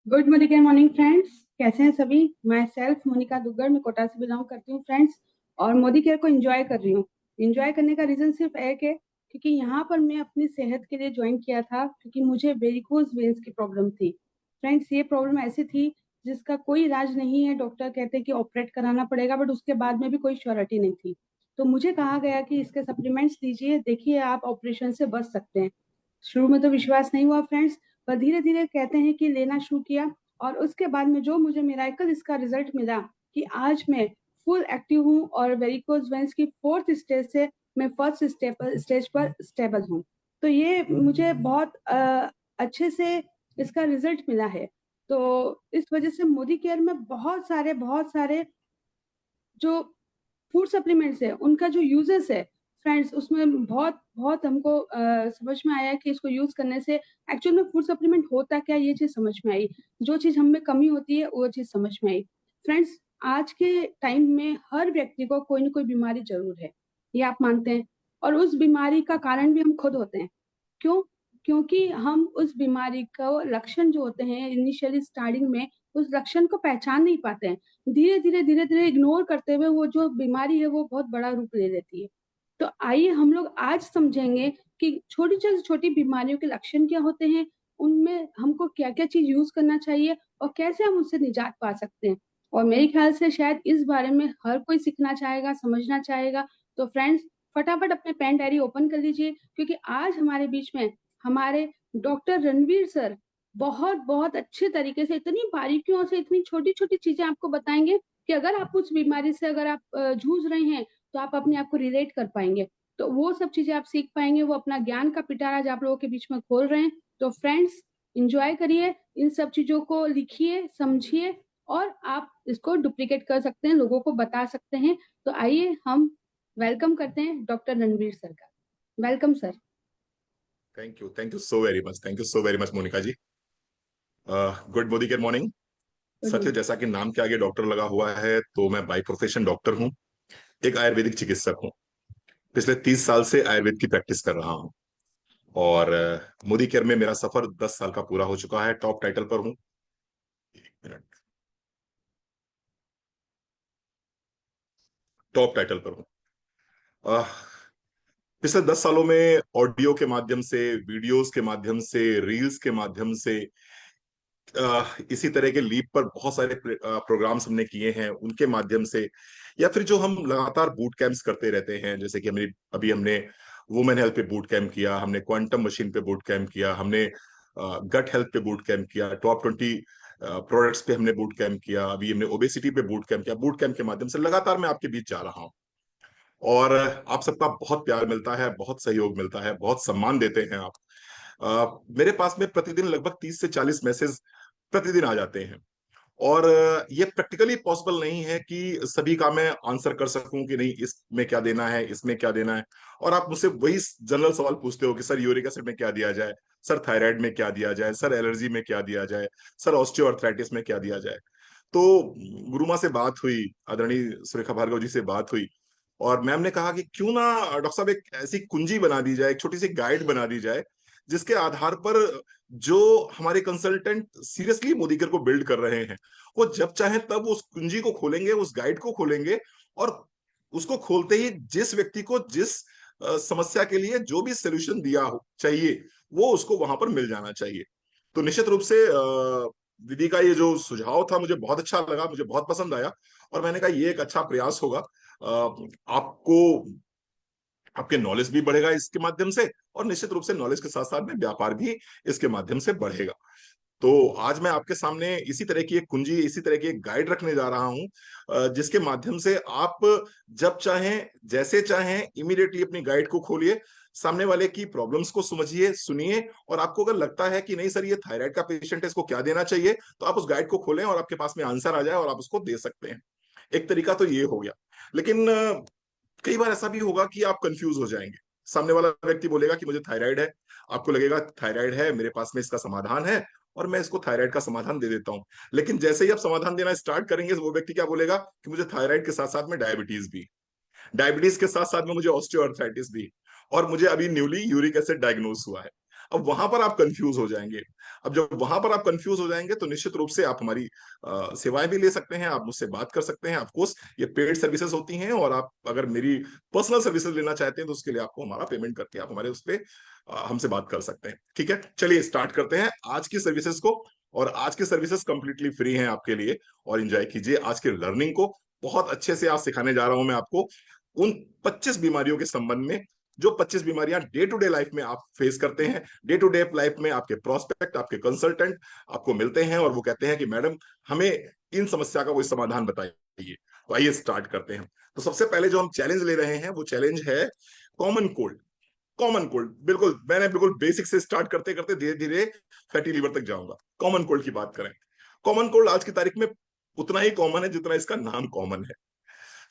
Good morning friends. कैसे हैं सभी? मैं सेल्फ मोनिका दुग्गड़, मैं कोटा से बिलोंग करती हूँ फ्रेंड्स। और मोदी केयर को एंजॉय कर रही हूँ। एंजॉय करने का रीजन सिर्फ एक है, क्योंकि यहाँ पर मैं अपनी सेहत के लिए ज्वाइन किया था, क्योंकि मुझे वेरिकोज वेन्स की प्रॉब्लम थी। फ्रेंड्स, ये प्रॉब्लम ऐसी थी जिसका कोई इलाज नहीं है। डॉक्टर कहते हैं कि ऑपरेट कराना पड़ेगा, बट उसके बाद में भी कोई श्योरिटी नहीं थी। तो मुझे कहा गया कि इसके सप्लीमेंट्स लीजिए, देखिए आप ऑपरेशन से बच सकते हैं। शुरू में तो विश्वास नहीं हुआ फ्रेंड्स, पर धीरे धीरे कहते हैं कि लेना शुरू किया। और उसके बाद में जो मुझे मिराकल इसका रिजल्ट मिला कि आज मैं फुल एक्टिव हूँ और वेरिकोज वेंस की फोर्थ स्टेज से मैं फर्स्ट स्टेज पर स्टेबल हूँ। तो ये मुझे बहुत अच्छे से इसका रिजल्ट मिला है। तो इस वजह से मोदी केयर में बहुत सारे जो फूड सप्लीमेंट्स है, उनका जो यूजेस है फ्रेंड्स, उसमें बहुत बहुत हमको समझ में आया कि इसको यूज करने से एक्चुअल में फूड सप्लीमेंट होता क्या, ये चीज समझ में आई। जो चीज हम में कमी होती है वो चीज समझ में आई। फ्रेंड्स, आज के टाइम में हर व्यक्ति को कोई ना कोई बीमारी जरूर है, ये आप मानते हैं। और उस बीमारी का कारण भी हम खुद होते हैं। क्यों? क्योंकि हम उस बीमारी का लक्षण जो होते हैं इनिशियली स्टार्टिंग में, उस लक्षण को पहचान नहीं पाते हैं। धीरे धीरे इग्नोर करते हुए वो जो बीमारी है वो बहुत बड़ा रूप ले लेती है। तो आइए हम लोग आज समझेंगे कि छोटी से छोटी बीमारियों के लक्षण क्या होते हैं, उनमें हमको क्या क्या चीज यूज करना चाहिए और कैसे हम उससे निजात पा सकते हैं। और मेरे ख्याल से शायद इस बारे में हर कोई सीखना चाहेगा, समझना चाहेगा। तो फ्रेंड्स, फटाफट अपने पेन डायरी ओपन कर लीजिए, क्योंकि आज हमारे बीच में हमारे डॉक्टर रणवीर सर बहुत बहुत अच्छे तरीके से, इतनी बारीकियों से, इतनी छोटी छोटी चीजें आपको बताएंगे कि अगर आप उस बीमारी से अगर आप जूझ रहे हैं तो आप अपने आप को रिलेट कर पाएंगे। तो वो सब चीजें आप सीख पाएंगे। वो अपना ज्ञान का पिटारा आज आप लोगों के बीच में खोल रहे हैं। तो फ्रेंड्स, इंजॉय करिए, इन सब चीजों को लिखिए, समझिए, और आप इसको डुप्लीकेट कर सकते हैं, लोगों को बता सकते हैं। तो आइए हम वेलकम करते हैं डॉक्टर रणवीर सर का। Welcome sir. Thank you so very much, thank you so very much Monika ji. Good Modi care morning. Good सच है, मॉर्निंग। जैसा कि नाम के आगे डॉक्टर लगा हुआ है, तो मैं बाई प्रोफेशन डॉक्टर हूँ। एक आयुर्वेदिक चिकित्सक हूँ। पिछले 30 साल से आयुर्वेद की प्रैक्टिस कर रहा हूँ। और मोदी केयर में मेरा सफर 10 साल का पूरा हो चुका है। टॉप टाइटल पर हूँ। एक मिनट। टॉप टाइटल पर हूँ। अह, पिछले 10 सालों में ऑडियो के माध्यम से, वीडियोस के माध्यम से, रील्स के माध्यम से, इसी तरह के लीप पर बहुत सारे प्रोग्राम्स हमने किए हैं, उनके माध्यम से, या फिर जो हम लगातार बूट कैंप्स करते रहते हैं, जैसे कि अभी हमने वुमेन हेल्थ पे बूट कैंप किया, हमने क्वांटम मशीन पे बूट कैंप किया, हमने गट हेल्थ पे बूट कैंप किया, टॉप 20 प्रोडक्ट्स पे हमने बूट कैंप किया, अभी हमने ओबेसिटी पे बूट कैंप किया। बूट कैंप के माध्यम से लगातार मैं आपके बीच जा रहा हूँ। और आप सबका बहुत प्यार मिलता है, बहुत सहयोग मिलता है, बहुत सम्मान देते हैं आप। मेरे पास में प्रतिदिन लगभग 30 से 40 मैसेज प्रतिदिन आ जाते हैं। और ये प्रैक्टिकली पॉसिबल नहीं है कि सभी का मैं आंसर कर सकूं कि नहीं, इसमें क्या देना है, इसमें क्या देना है। और आप मुझसे वही जनरल सवाल पूछते हो कि सर यूरिक एसिड में क्या दिया जाए, सर थायराइड में क्या दिया जाए, सर एलर्जी में क्या दिया जाए, सर ऑस्टियोआर्थराइटिस में क्या दिया जाए। तो गुरुमा से बात हुई, आदरणीय सुरेखा भार्गव जी से बात हुई, और मैम ने कहा कि क्यों ना डॉक्टर साहब एक ऐसी कुंजी बना दी जाए, एक छोटी सी गाइड बना दी जाए, जिसके आधार पर जो हमारे कंसल्टेंट सीरियसली मोदी केयर को बिल्ड कर रहे हैं, वो जब चाहे तब उस कुंजी को खोलेंगे, उस गाइड को खोलेंगे, और उसको खोलते ही जिस व्यक्ति को जिस समस्या के लिए जो भी सोल्यूशन दिया हो चाहिए, वो उसको वहां पर मिल जाना चाहिए। तो निश्चित रूप से दीदी का ये जो सुझाव था मुझे बहुत अच्छा लगा, मुझे बहुत पसंद आया। और मैंने कहा ये एक अच्छा प्रयास होगा। आपको, आपके नॉलेज भी बढ़ेगा इसके माध्यम से, और निश्चित रूप से नॉलेज के साथ साथ में व्यापार भी इसके माध्यम से बढ़ेगा। तो आज मैं आपके सामने इसी तरह की एक कुंजी, इसी तरह की एक गाइड रखने जा रहा हूं, जिसके माध्यम से आप जब चाहें, जैसे चाहें, इमीडिएटली अपनी गाइड को खोलिए, सामने वाले की प्रॉब्लम्स को समझिए, सुनिए, और आपको अगर लगता है कि नहीं सर ये थायराइड का पेशेंट है, इसको क्या देना चाहिए, तो आप उस गाइड को खोलें और आपके पास में आंसर आ जाए और आप उसको दे सकते हैं। एक तरीका तो ये हो गया। लेकिन कई बार ऐसा भी होगा कि आप कंफ्यूज हो जाएंगे। सामने वाला व्यक्ति बोलेगा कि मुझे थायराइड है, आपको लगेगा थायराइड है, मेरे पास में इसका समाधान है, और मैं इसको थायराइड का समाधान दे देता हूं। लेकिन जैसे ही आप समाधान देना स्टार्ट करेंगे, वो व्यक्ति क्या बोलेगा कि मुझे थायराइड के साथ साथ में डायबिटीज भी, डायबिटीज के साथ साथ में मुझे ऑस्टियोआर्थराइटिस भी, और मुझे अभी न्यूली यूरिक एसिड डायग्नोस हुआ है। अब वहां पर आप कंफ्यूज हो जाएंगे। अब जब वहां पर आप कंफ्यूज हो जाएंगे तो निश्चित रूप से आप हमारी सेवाएं भी ले सकते हैं, आप मुझसे बात कर सकते हैं। ऑफकोर्स ये पेड सर्विसेज होती हैं, और आप अगर मेरी पर्सनल सर्विसेज लेना चाहते हैं तो उसके लिए आपको हमारा पेमेंट करके आप हमारे उस पर हमसे बात कर सकते हैं। ठीक है, चलिए स्टार्ट करते हैं आज की सर्विसेज को। और आज की सर्विसेज कंप्लीटली फ्री हैं आपके लिए, और एंजॉय कीजिए आज की लर्निंग को। बहुत अच्छे से आज सिखाने जा रहा हूं मैं आपको उन 25 बीमारियों के संबंध में, जो 25 बीमारियां डे टू डे लाइफ में आप फेस करते हैं। डे टू डे लाइफ में आपके प्रोस्पेक्ट, आपके कंसल्टेंट आपको मिलते हैं और वो कहते हैं कि मैडम हमें इन समस्या का कोई समाधान बताइए। तो आइए स्टार्ट करते हैं। तो सबसे पहले जो हम चैलेंज ले रहे हैं वो चैलेंज है कॉमन कोल्ड। कॉमन कोल्ड, बिल्कुल मैंने बिल्कुल बेसिक से स्टार्ट करते करते धीरे धीरे फैटी लीवर तक जाऊंगा। कॉमन कोल्ड की बात करें, कॉमन कोल्ड आज की तारीख में उतना ही कॉमन है जितना इसका नाम कॉमन है।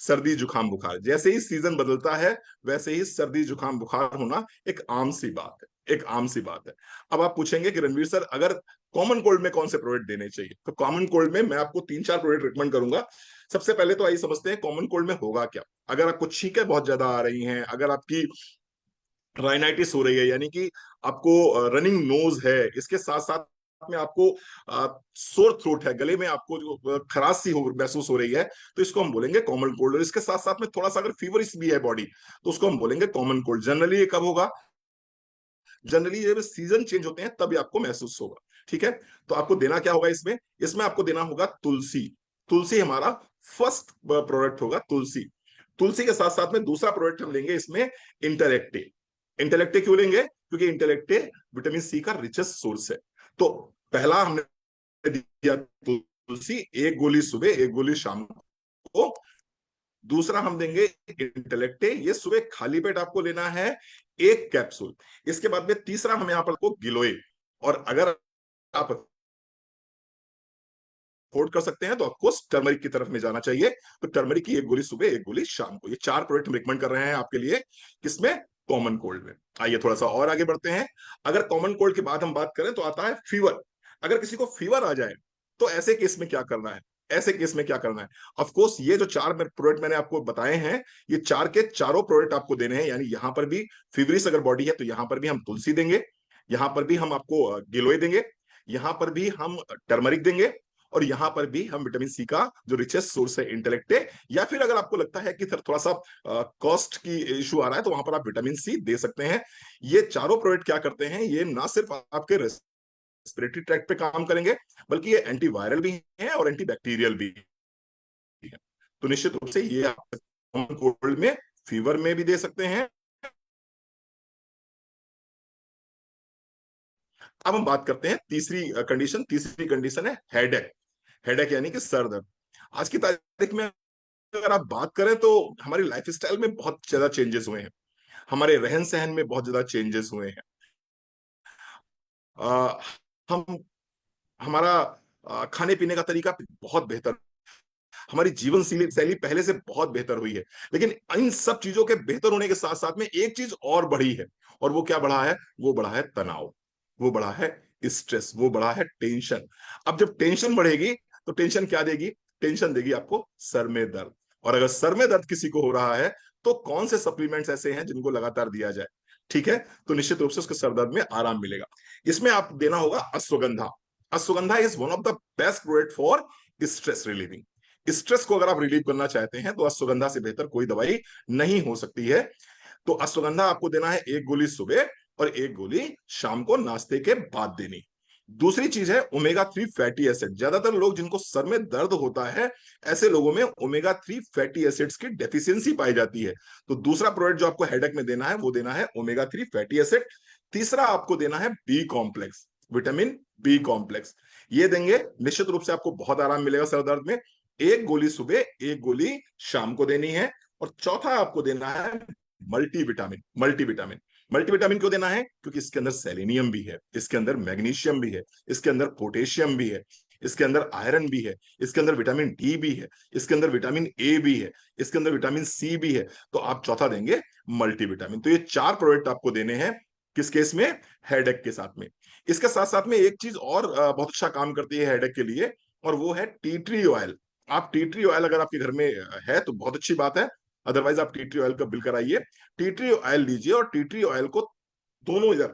सर्दी जुकाम बुखार, जैसे ही सीजन बदलता है वैसे ही सर्दी जुकाम बुखार होना एक आम सी बात है, एक आम सी बात है। अब आप पूछेंगे कि रणवीर सर अगर कॉमन कोल्ड में कौन से प्रोडक्ट देने चाहिए, तो कॉमन कोल्ड में मैं आपको 3-4 प्रोडक्ट रिकमेंड करूंगा। सबसे पहले तो आइए समझते हैं कॉमन कोल्ड में होगा क्या। अगर आपको छींकें बहुत ज्यादा आ रही हैं, अगर आपकी राइनाइटिस हो रही है, यानी कि आपको रनिंग नोज है, इसके साथ साथ में आपको सोर थ्रोट है, गले में आपको जो खराश सी हो महसूस हो रही है, तो इसको हम बोलेंगे कॉमन कोल्ड। और इसके साथ साथ में थोड़ा सा अगर फीवरिश भी है बॉडी, तो उसको हम बोलेंगे कॉमन कोल्ड। जनरली ये कब होगा? जनरली जब सीजन चेंज होते हैं तब आपको महसूस होगा। ठीक है, तो आपको देना क्या होगा इसमें? इसमें आपको देना होगा तुलसी। तुलसी हमारा फर्स्ट प्रोडक्ट होगा, तुलसी। तुलसी के साथ साथ में दूसरा प्रोडक्ट हम लेंगे इसमें इंटेलेक्टे। इंटेलेक्टे क्यों लेंगे? क्योंकि इंटेलेक्टे विटामिन सी का रिचेस्ट सोर्स है। तो पहला हमने दिया तुलसी, एक गोली सुबह एक गोली शाम को। दूसरा हम देंगे इंटेलेक्टे, ये सुबह खाली पेट आपको लेना है, एक कैप्सूल। इसके बाद में तीसरा हम यहां पर को गिलोय, और अगर आप अफोर्ड कर सकते हैं तो आपको टर्मरिक की तरफ में जाना चाहिए। तो टर्मरिक की एक गोली सुबह एक गोली शाम को, ये 4 प्रोडक्ट हम रिकमेंड कर रहे हैं आपके लिए। किसमें? कॉमन कोल्ड में। आइए थोड़ा सा और आगे बढ़ते हैं। अगर कॉमन कोल्ड के बाद हम बात करें तो आता है फीवर। अगर किसी को फीवर आ जाए तो ऐसे केस में क्या करना है? ऐसे केस में क्या करना है? ऑफ कोर्स ये जो 4 प्रोडक्ट मैंने आपको बताए हैं, ये 4 के चारों प्रोडक्ट आपको देने हैं। यानी यहां पर भी फीवरिस अगर बॉडी है तो यहां पर भी हम तुलसी देंगे, यहां पर भी हम आपको गिलोय देंगे, यहां पर भी हम टर्मरिक देंगे, और यहां पर भी हम विटामिन सी का जो रिचेस्ट सोर्स है इंटेलेक्टे। या फिर अगर आपको लगता है कि सर थोड़ा सा कॉस्ट की इशू आ रहा है तो वहां पर आप विटामिन सी दे सकते हैं। ये चारों प्रोडक्ट क्या करते हैं, ये ना सिर्फ आपके रेस्पिरेटरी ट्रैक्ट पे काम करेंगे, बल्कि ये एंटीवायरल भी है और एंटीबैक्टीरियल भी है। तो निश्चित रूप से ये आप कॉमन कोल्ड में, फीवर में भी दे सकते हैं। अब हम बात करते हैं तीसरी कंडीशन। तीसरी कंडीशन है हेडेक। हेडेक यानी कि सर दर्द। आज की तारीख में अगर आप बात करें तो हमारी लाइफ स्टाइल में बहुत ज्यादा चेंजेस हुए हैं, हमारे रहन सहन में बहुत ज्यादा चेंजेस हुए हैं। आ, हम हमारा खाने पीने का तरीका बहुत बेहतर, हमारी जीवन शैली शैली पहले से बहुत बेहतर हुई है। लेकिन इन सब चीजों के बेहतर होने के साथ साथ में एक चीज और बढ़ी है, और वो क्या बढ़ा है? वो बढ़ा है तनाव, वो बढ़ा है स्ट्रेस, वो बढ़ा है टेंशन। अब जब टेंशन बढ़ेगी तो टेंशन क्या देगी? टेंशन देगी आपको सर में दर्द। और अगर सर में दर्द किसी को हो रहा है तो कौन से सप्लीमेंट्स ऐसे हैं जिनको लगातार दिया जाए? ठीक है, तो निश्चित रूप से उसके सर दर्द में आराम मिलेगा। इसमें आप देना होगा ashwagandha. Ashwagandha is one of the best product for stress relieving. Stress को अगर आप रिलीव करना चाहते हैं तो अश्वगंधा से बेहतर कोई दवाई नहीं हो सकती है। तो अश्वगंधा आपको देना है एक गोली सुबह और एक गोली शाम को नाश्ते के बाद देनी। दूसरी चीज है ओमेगा 3 फैटी एसिड। ज्यादातर लोग जिनको सर में दर्द होता है, ऐसे लोगों में ओमेगा 3 फैटी एसिड्स की डेफिशिएंसी पाई जाती है। तो दूसरा प्रोडक्ट जो आपको हेडेक में देना है वो देना है ओमेगा 3 फैटी एसिड। तीसरा आपको देना है B complex, vitamin B complex. ये देंगे, निश्चित रूप से आपको बहुत आराम मिलेगा सर दर्द में। एक गोली सुबह एक गोली शाम को देनी है। और चौथा आपको देना है मल्टीविटामिन। मल्टीविटामिन, मल्टीविटामिन क्यों देना है? क्योंकि इसके अंदर सेलेनियम भी है, इसके अंदर मैग्नीशियम भी है, इसके अंदर पोटेशियम भी है, इसके अंदर आयरन भी है, इसके अंदर विटामिन डी भी है, इसके अंदर विटामिन ए भी है, इसके अंदर विटामिन सी भी है। तो आप चौथा देंगे मल्टीविटामिन। तो ये 4 प्रोडक्ट आपको देने हैं किस केस में? हेडेक के साथ में। इसके साथ साथ में एक चीज और बहुत अच्छा काम करती है हेडेक के लिए, और वो है टी ट्री ऑयल। आप टी ट्री ऑयल अगर आपके घर में है तो बहुत अच्छी बात है, अदरवाइज आप टी ट्री ऑयल का बिल कराइए। टी ट्री ऑयल लीजिए और टी ट्री ऑयल को दोनों इधर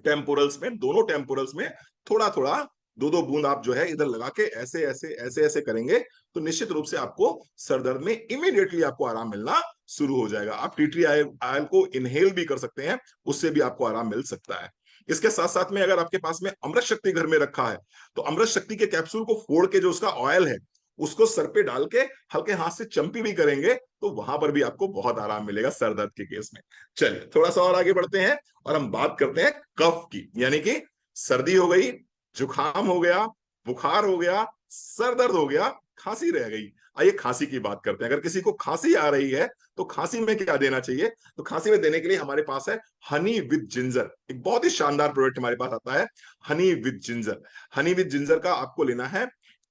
टेम्पोरल्स में, दोनों टेम्पोरल्स में थोड़ा थोड़ा दो दो बूंद आप जो है इधर लगा के ऐसे ऐसे ऐसे ऐसे करेंगे तो निश्चित रूप से आपको सर दर्द में इमीडिएटली आपको आराम मिलना शुरू हो जाएगा। आप टी ट्री ऑयल को इनहेल भी कर सकते हैं, उससे भी आपको आराम मिल सकता है। इसके साथ साथ में अगर आपके पास में अमृत शक्ति घर में रखा है तो अमृत शक्ति के कैप्सूल को फोड़ के जो उसका ऑयल है उसको सर पे डाल के हल्के हाथ से चंपी भी करेंगे तो वहां पर भी आपको बहुत आराम मिलेगा सर दर्द के केस में। चलिए थोड़ा सा और आगे बढ़ते हैं और हम बात करते हैं कफ की, यानी कि सर्दी हो गई, जुकाम हो गया, बुखार हो गया, सर दर्द हो गया, खांसी रह गई। आइए खांसी की बात करते हैं। अगर किसी को खांसी आ रही है तो खांसी में क्या देना चाहिए? तो खांसी में देने के लिए हमारे पास है हनी विद जिंजर, एक बहुत ही शानदार प्रोडक्ट हमारे पास आता है, Honey with ginger. Honey with ginger का आपको लेना है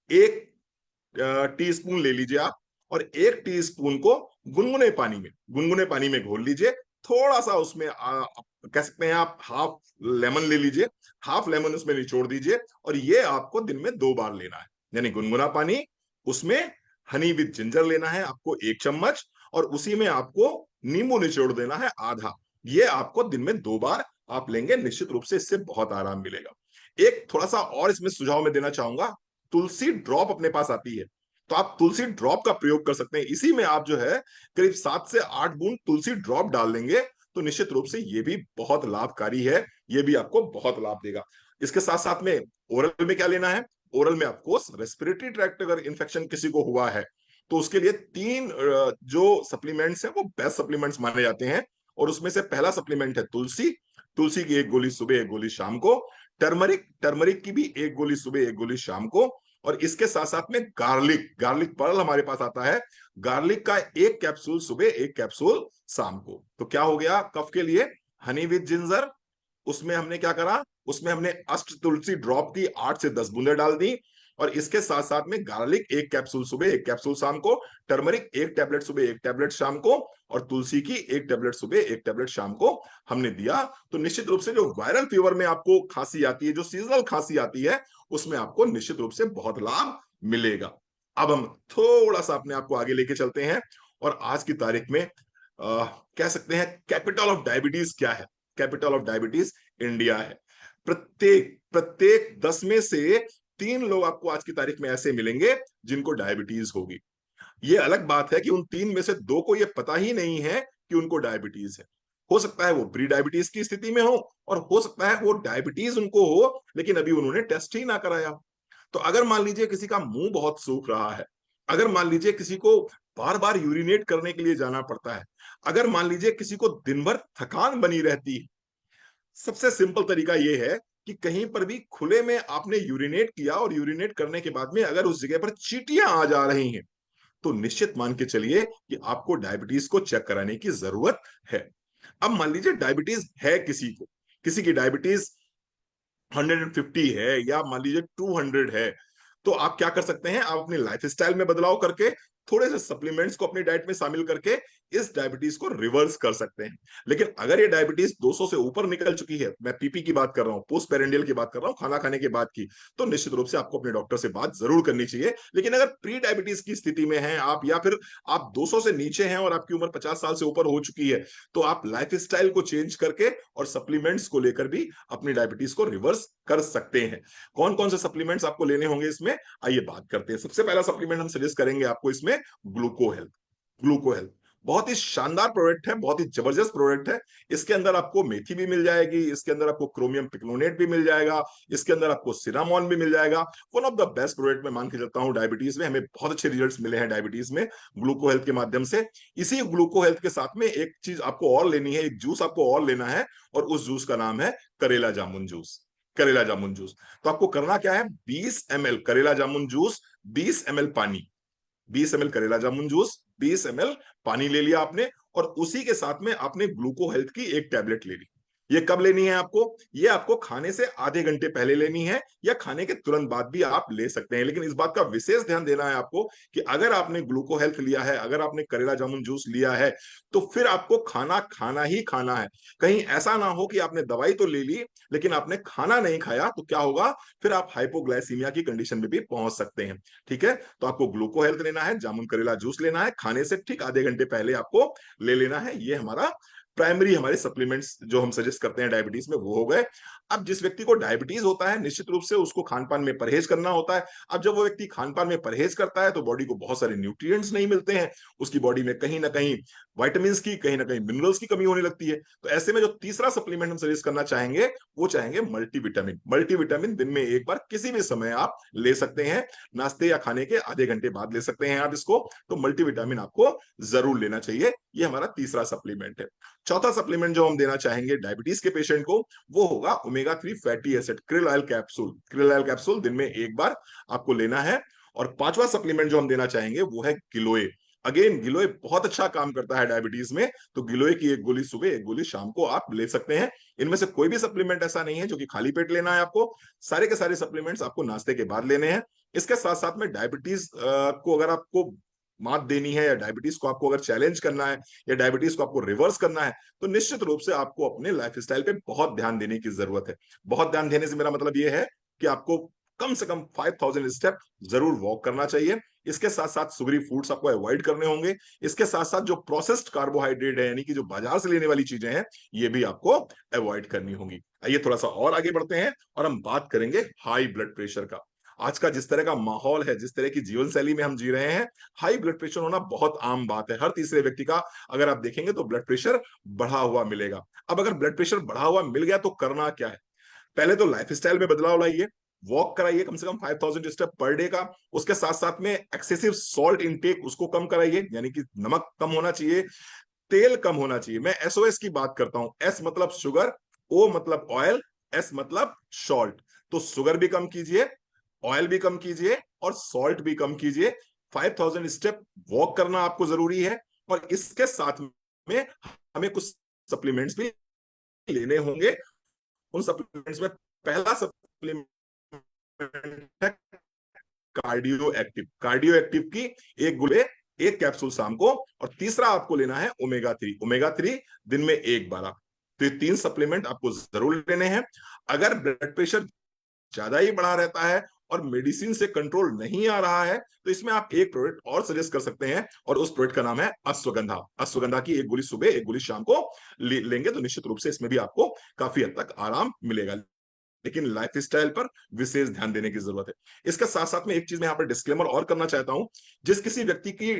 1 टीस्पून ले लीजिए आप, और 1 टीस्पून को गुनगुने पानी में घोल लीजिए। थोड़ा सा उसमें कह सकते हैं आप हाफ लेमन ले लीजिए, हाफ लेमन उसमें निचोड़ दीजिए, और ये आपको दिन में 2 बार लेना है। यानी गुनगुना पानी, उसमें हनी विद जिंजर लेना है आपको 1 चम्मच, और उसी में आपको नींबू निचोड़ देना है आधा। ये आपको दिन में 2 बार आप लेंगे, निश्चित रूप से इससे बहुत आराम मिलेगा। एक थोड़ा सा और इसमें सुझाव मैं देना चाहूंगा, तुलसी ड्रॉप अपने पास आती है, तो आप तुलसी ड्रॉप का प्रयोग कर सकते हैं। इसी में आप जो है करीब 7 से 8 बूंद तुलसी ड्रॉप डाल देंगे तो निश्चित रूप से ये भी बहुत लाभकारी है, ये भी आपको बहुत लाभ देगा। इसके साथ साथ में ओरल में क्या लेना है? ओरल में आपको रेस्पिरेटरी ट्रैक्ट अगर इन्फेक्शन किसी को हुआ है तो उसके लिए 3 जो सप्लीमेंट्स हैं वो बेस्ट सप्लीमेंट्स माने जाते हैं, और उसमें से पहला सप्लीमेंट है तुलसी। तुलसी की 1 गोली सुबह, 1 गोली शाम को। टर्मरिक, टर्मरिक की भी 1 गोली सुबह, 1 गोली शाम को। और इसके साथ साथ में गार्लिक, गार्लिक पर्ल हमारे पास आता है, गार्लिक का 1 कैप्सूल सुबह, 1 कैप्सूल शाम को। तो क्या हो गया कफ के लिए? हनी विद जिंजर, उसमें हमने क्या करा, उसमें हमने अष्ट तुलसी ड्रॉप की 8 से 10 बूंदे डाल दी, और इसके साथ साथ में गार्लिक 1 कैप्सूल सुबह, 1 कैप्सूल शाम को, टर्मरिक 1 टैबलेट सुबह, 1 टैबलेट शाम को, और तुलसी की 1 टैबलेट सुबह, 1 टैबलेट शाम को हमने दिया। तो निश्चित रूप से जो वायरल फीवर में आपको खांसी आती है, जो सीजनल खांसी आती है, उसमें आपको निश्चित रूप से बहुत लाभ मिलेगा। अब हम थोड़ा सा अपने आप को आगे लेके चलते हैं, और आज की तारीख में कह सकते हैं कैपिटल ऑफ डायबिटीज क्या है? कैपिटल ऑफ डायबिटीज इंडिया है। प्रत्येक प्रत्येक 10 में से 3 लोग आपको आज की तारीख में ऐसे मिलेंगे जिनको डायबिटीज होगी। ये अलग बात है कि उन 3 में से 2 को ये पता ही नहीं है कि उनको डायबिटीज है। हो सकता है वो प्री डायबिटीज की स्थिति में हो, और हो सकता है वो डायबिटीज उनको हो लेकिन अभी उन्होंने टेस्ट ही ना कराया। तो अगर मान लीजिए किसी का मुंह बहुत सूख रहा है, अगर मान लीजिए किसी को बार बार यूरिनेट करने के लिए जाना पड़ता है, अगर मान लीजिए किसी को दिन भर थकान बनी रहती है, सबसे सिंपल तरीका यह है कि कहीं पर भी खुले में आपने यूरिनेट किया और यूरिनेट करने के बाद में अगर उस जगह पर चींटियां आ जा रही हैं तो निश्चित मान के चलिए कि आपको डायबिटीज को चेक कराने की जरूरत है। अब मान लीजिए डायबिटीज है किसी को, किसी की डायबिटीज 150 है या मान लीजिए 200 है, तो आप क्या कर सकते हैं? आप अपनी लाइफ स्टाइल में बदलाव करके थोड़े से सप्लीमेंट्स को अपनी डाइट में शामिल करके इस डायबिटीज को रिवर्स कर सकते हैं। लेकिन अगर ये डायबिटीज 200 से ऊपर निकल चुकी है, मैं पीपी की बात कर रहा हूं, पोस्ट पेरेंडियल की बात कर रहा हूं, खाना खाने के बाद की, तो निश्चित रूप से आपको अपने डॉक्टर से बात जरूर करनी चाहिए। लेकिन अगर प्री डायबिटीज की स्थिति में हैं आप, या फिर आप 200 से नीचे हैं और आपकी उम्र 50 साल से ऊपर हो चुकी है, तो आप लाइफ स्टाइल को चेंज करके और सप्लीमेंट्स को लेकर भी अपनी डायबिटीज को रिवर्स कर सकते हैं। कौन कौन से सप्लीमेंट्स आपको लेने होंगे इसमें, आइए बात करते हैं। सबसे पहला सप्लीमेंट हम सजेस्ट करेंगे आपको इसमें ग्लूको हेल्थ। ग्लूको हेल्थ बहुत ही शानदार प्रोडक्ट है, बहुत ही जबरदस्त प्रोडक्ट है। इसके अंदर आपको मेथी भी मिल जाएगी, इसके अंदर आपको क्रोमियम पिक्लोनेट भी मिल जाएगा, इसके अंदर आपको सिनामोन भी मिल जाएगा। One of the best product मैं मान के चलता हूं डायबिटीज में, हमें बहुत अच्छे रिजल्ट्स मिले हैं डायबिटीज में ग्लूको हेल्थ के माध्यम से। इसी ग्लूको हेल्थ के साथ में एक चीज आपको और लेनी है, एक जूस आपको और लेना है, और उस जूस का नाम है करेला जामुन जूस। करेला जामुन जूस। तो आपको करना क्या है? 20 ml करेला जामुन जूस, 20 ml पानी, 20 ml करेला जामुन जूस, 20 ml पानी ले लिया आपने, और उसी के साथ में आपने ग्लूको हेल्थ की 1 टैबलेट ले ली। ये कब लेनी है आपको? ये आपको खाने से आधे घंटे पहले लेनी है, या खाने के तुरंत बाद भी आप ले सकते हैं। लेकिन इस बात का विशेष ध्यान देना है आपको कि अगर आपने ग्लूको हेल्थ लिया है, अगर आपने करेला जामुन जूस लिया है, तो फिर आपको खाना खाना ही खाना है। कहीं ऐसा ना हो कि आपने दवाई तो ले ली लेकिन आपने खाना नहीं खाया, तो क्या होगा? फिर आप हाइपोग्लाइसीमिया की कंडीशन में भी पहुंच सकते हैं। ठीक है, तो आपको ग्लूको हेल्थ लेना है, जामुन करेला जूस लेना है, खाने से ठीक आधे घंटे पहले आपको ले लेना है। ये हमारा प्राइमरी हमारे सप्लीमेंट्स जो हम सजेस्ट करते हैं डायबिटीज में वो हो गए। अब जिस व्यक्ति को डायबिटीज होता है निश्चित रूप से उसको खान पान में परहेज करना होता है। अब जब वो व्यक्ति खान पान में परहेज करता है तो बॉडी को बहुत सारे न्यूट्रिएंट्स नहीं मिलते हैं, उसकी बॉडी में कहीं ना कहीं वाइटामिन की, कहीं ना कहीं मिनरल्स की कमी होने लगती है। तो ऐसे में जो तीसरा सप्लीमेंट हम सजेस्ट करना चाहेंगे वो चाहेंगे मल्टीविटामिन। मल्टीविटामिन दिन में एक बार किसी भी समय आप ले सकते हैं, नाश्ते या खाने के आधे घंटे बाद ले सकते हैं आप इसको। तो मल्टीविटामिन आपको जरूर लेना चाहिए, ये हमारा तीसरा सप्लीमेंट है। चौथा सप्लीमेंट जो हम देना चाहेंगे डायबिटीज के पेशेंट को वो होगा omega 3 fatty acid, krill oil capsule. Krill oil capsule दिन में एक बार आपको लेना है। और पांचवा सप्लीमेंट जो हम देना चाहेंगे वो है गिलोय। अगेन गिलोय बहुत अच्छा काम करता है डायबिटीज में, तो गिलोय की एक गोली सुबह एक गोली शाम को आप ले सकते हैं। इनमें से कोई भी सप्लीमेंट ऐसा नहीं है जो कि खाली पेट लेना है आपको, सारे के सारे सप्लीमेंट्स आपको नाश्ते के बाद लेने हैं। इसके साथ साथ में डायबिटीज को अगर आपको मात देनी है या डायबिटीज को आपको अगर चैलेंज करना है या डायबिटीज को आपको रिवर्स करना है तो निश्चित रूप से आपको अपने लाइफ स्टाइल पे बहुत ध्यान देने की जरूरत है। बहुत ध्यान देने से मेरा मतलब यह है कि आपको कम से कम 5000 स्टेप जरूर वॉक करना चाहिए। इसके साथ साथ सुगरी फूड्स आपको अवॉइड करने होंगे। इसके साथ साथ जो प्रोसेस्ड कार्बोहाइड्रेट है यानी कि जो बाजार से लेने वाली चीजें हैं ये भी आपको अवॉइड करनी होंगी। आइए थोड़ा सा और आगे बढ़ते हैं और हम बात करेंगे हाई ब्लड प्रेशर का। आज का जिस तरह का माहौल है, जिस तरह की जीवन शैली में हम जी रहे हैं, हाई ब्लड प्रेशर होना बहुत आम बात है। हर तीसरे व्यक्ति का अगर आप देखेंगे तो ब्लड प्रेशर बढ़ा हुआ मिलेगा। अब अगर ब्लड प्रेशर बढ़ा हुआ मिल गया तो करना क्या है? पहले तो लाइफस्टाइल में बदलाव लाइए, वॉक कराइए कम से कम 5000 स्टेप पर डे का। उसके साथ साथ में एक्सेसिव सॉल्ट इनटेक उसको कम कराइए, यानी कि नमक कम होना चाहिए, तेल कम होना चाहिए। मैं एसओएस की बात करता हूं, एस मतलब शुगर, ओ मतलब ऑयल, एस मतलब सॉल्ट। तो शुगर भी कम कीजिए, ऑयल भी कम कीजिए और सॉल्ट भी कम कीजिए। 5000 स्टेप वॉक करना आपको जरूरी है। और इसके साथ में हमें कुछ सप्लीमेंट्स भी लेने होंगे। उन सप्लीमेंट्स में पहला सप्लीमेंट है कार्डियो एक्टिव। कार्डियो एक्टिव की एक गोली, एक कैप्सूल शाम को। और तीसरा आपको लेना है ओमेगा 3। ओमेगा 3 दिन में एक बार। आप तो ये तीन सप्लीमेंट आपको जरूर लेने हैं। अगर ब्लड प्रेशर ज्यादा ही बढ़ा रहता है और मेडिसिन से कंट्रोल नहीं आ रहा है तो इसमें आप एक प्रोडक्ट और सजेस्ट कर सकते हैं और उस प्रोडक्ट का नाम है अश्वगंधा। अश्वगंधा की एक गोली सुबह एक गोली शाम को लेंगे तो निश्चित रूप से इसमें भी आपको काफी हद तक आराम मिलेगा। लेकिन लाइफ स्टाइल पर विशेष ध्यान देने की जरूरत है। इसके साथ साथ में एक चीज मैं यहाँ पर डिस्क्लेमर और करना चाहता हूं। जिस किसी व्यक्ति की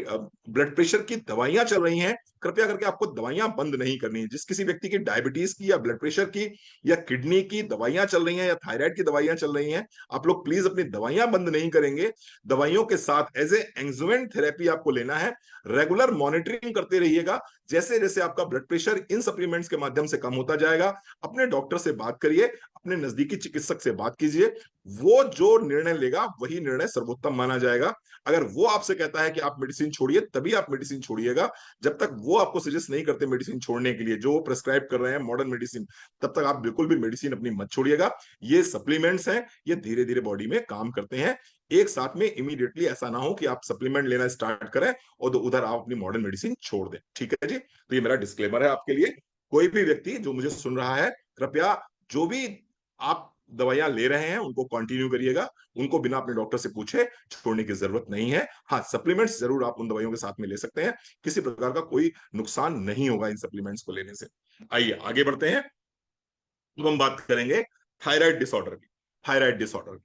ब्लड प्रेशर की दवाइयां चल रही हैं, कृपया करके आपको दवाइयां बंद नहीं करनी है। जिस किसी व्यक्ति की डायबिटीज की या ब्लड प्रेशर की या किडनी की दवाइयां चल रही हैं या थायराइड की दवाइयां चल रही हैं, आप लोग प्लीज अपनी दवाइयां बंद नहीं करेंगे। दवाइयों के साथ एज ए एंग्जुमेंट थेरेपी आपको लेना है। रेगुलर मॉनिटरिंग करते रहिएगा। जैसे जैसे आपका ब्लड प्रेशर इन सप्लीमेंट्स के माध्यम से कम होता जाएगा, अपने डॉक्टर से बात करिए, अपने नजदीकी चिकित्सक से बात कीजिए। वो जो निर्णय लेगा वही निर्णय सर्वोत्तम माना जाएगा। अगर वो आपसे कहता है कि आप मेडिसिन छोड़िए तभी आप मेडिसिन छोड़िएगा। जब तक वो आपको सजेस्ट नहीं करते मेडिसिन छोड़ने के लिए, जो वो प्रेस्क्राइब कर रहे हैं मॉडर्न मेडिसिन, तब तक आप बिल्कुल भी मेडिसिन अपनी मत छोड़िएगा। ये सप्लीमेंट्स हैं, ये धीरे धीरे बॉडी में काम करते हैं। एक साथ में इमीडिएटली ऐसा ना हो कि आप सप्लीमेंट लेना स्टार्ट करें और उधर आप अपनी मॉडर्न मेडिसिन छोड़ दें। ठीक है जी, तो ये मेरा डिस्क्लेमर है आपके लिए। कोई भी व्यक्ति जो मुझे सुन रहा है, कृपया जो भी आप दवाइयां ले रहे हैं उनको कंटिन्यू करिएगा। उनको बिना अपने डॉक्टर से पूछे छोड़ने की जरूरत नहीं है। हाँ, सप्लीमेंट्स जरूर आप उन दवाइयों के साथ में ले सकते हैं, किसी प्रकार का कोई नुकसान नहीं होगा इन सप्लीमेंट्स को लेने से। आइए आगे बढ़ते हैं। अब हम बात करेंगे थायराइड डिसऑर्डर की। थायराइड डिसऑर्डर,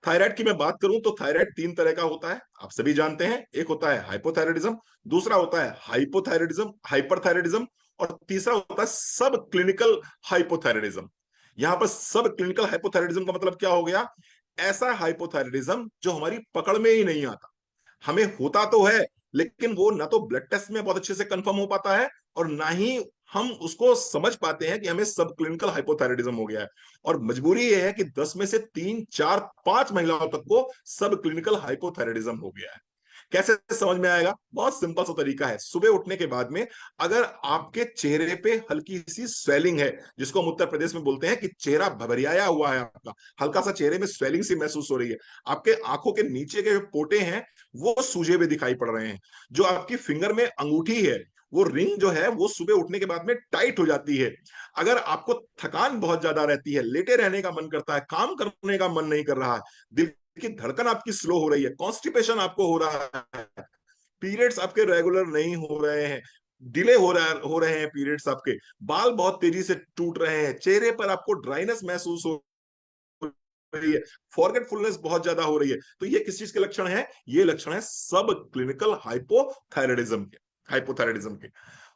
थायराइड की मैं बात करूं तो थायराइड तीन तरह का होता है, आप सभी जानते हैं। एक होता है हाइपोथायराइडिज्म, दूसरा होता है हाइपोथायराइडिज्म, हाइपरथायराइडिज्म, और तीसरा होता है सब क्लिनिकल हाइपोथायराइडिज्म। यहां पर सब क्लिनिकल हाइपोथायराइडिज्म का मतलब क्या हो गया? ऐसा हाइपोथायराइडिज्म जो हमारी पकड़ में ही नहीं आता। हमें होता तो है लेकिन वो ना तो ब्लड टेस्ट में बहुत अच्छे से कंफर्म हो पाता है और ना ही हम उसको समझ पाते हैं कि हमें सब क्लिनिकल हाइपोथायराइडिज्म हो गया है। और मजबूरी ये है कि 10 में से 3 4 5 महिलाओं तक को सब क्लिनिकल हाइपोथायराइडिज्म हो गया है। कैसे समझ में आएगा? बहुत सिंपल सा तरीका है। सुबह उठने के बाद में अगर आपके चेहरे पे हल्की सी स्वेलिंग है, जिसको हम उत्तर प्रदेश में बोलते हैं कि चेहरा भभरियाया हुआ है, आपका हल्का सा चेहरे में स्वेलिंग सी महसूस हो रही है, आपके आंखों के नीचे के जो पोटे हैं वो सूजे हुए दिखाई पड़ रहे हैं, जो आपकी फिंगर में अंगूठी है वो रिंग जो है वो सुबह उठने के बाद में टाइट हो जाती है, अगर आपको थकान बहुत ज्यादा रहती है, लेटे रहने का मन करता है, काम करने का मन नहीं कर रहा है, दिल की धड़कन आपकी स्लो हो रही है, कॉन्स्टिपेशन आपको हो रहा है, पीरियड्स आपके रेगुलर नहीं हो रहे हैं, डिले हो रहे हैं पीरियड्स आपके, बाल बहुत तेजी से टूट रहे हैं, चेहरे पर आपको ड्राइनेस महसूस हो रही है, फॉरगेटफुलनेस बहुत ज्यादा हो रही है, तो ये किस चीज के लक्षण है? ये लक्षण है सब क्लिनिकल हाइपोथायराइडिज्म के, हाइपोथायराइडिज्म के।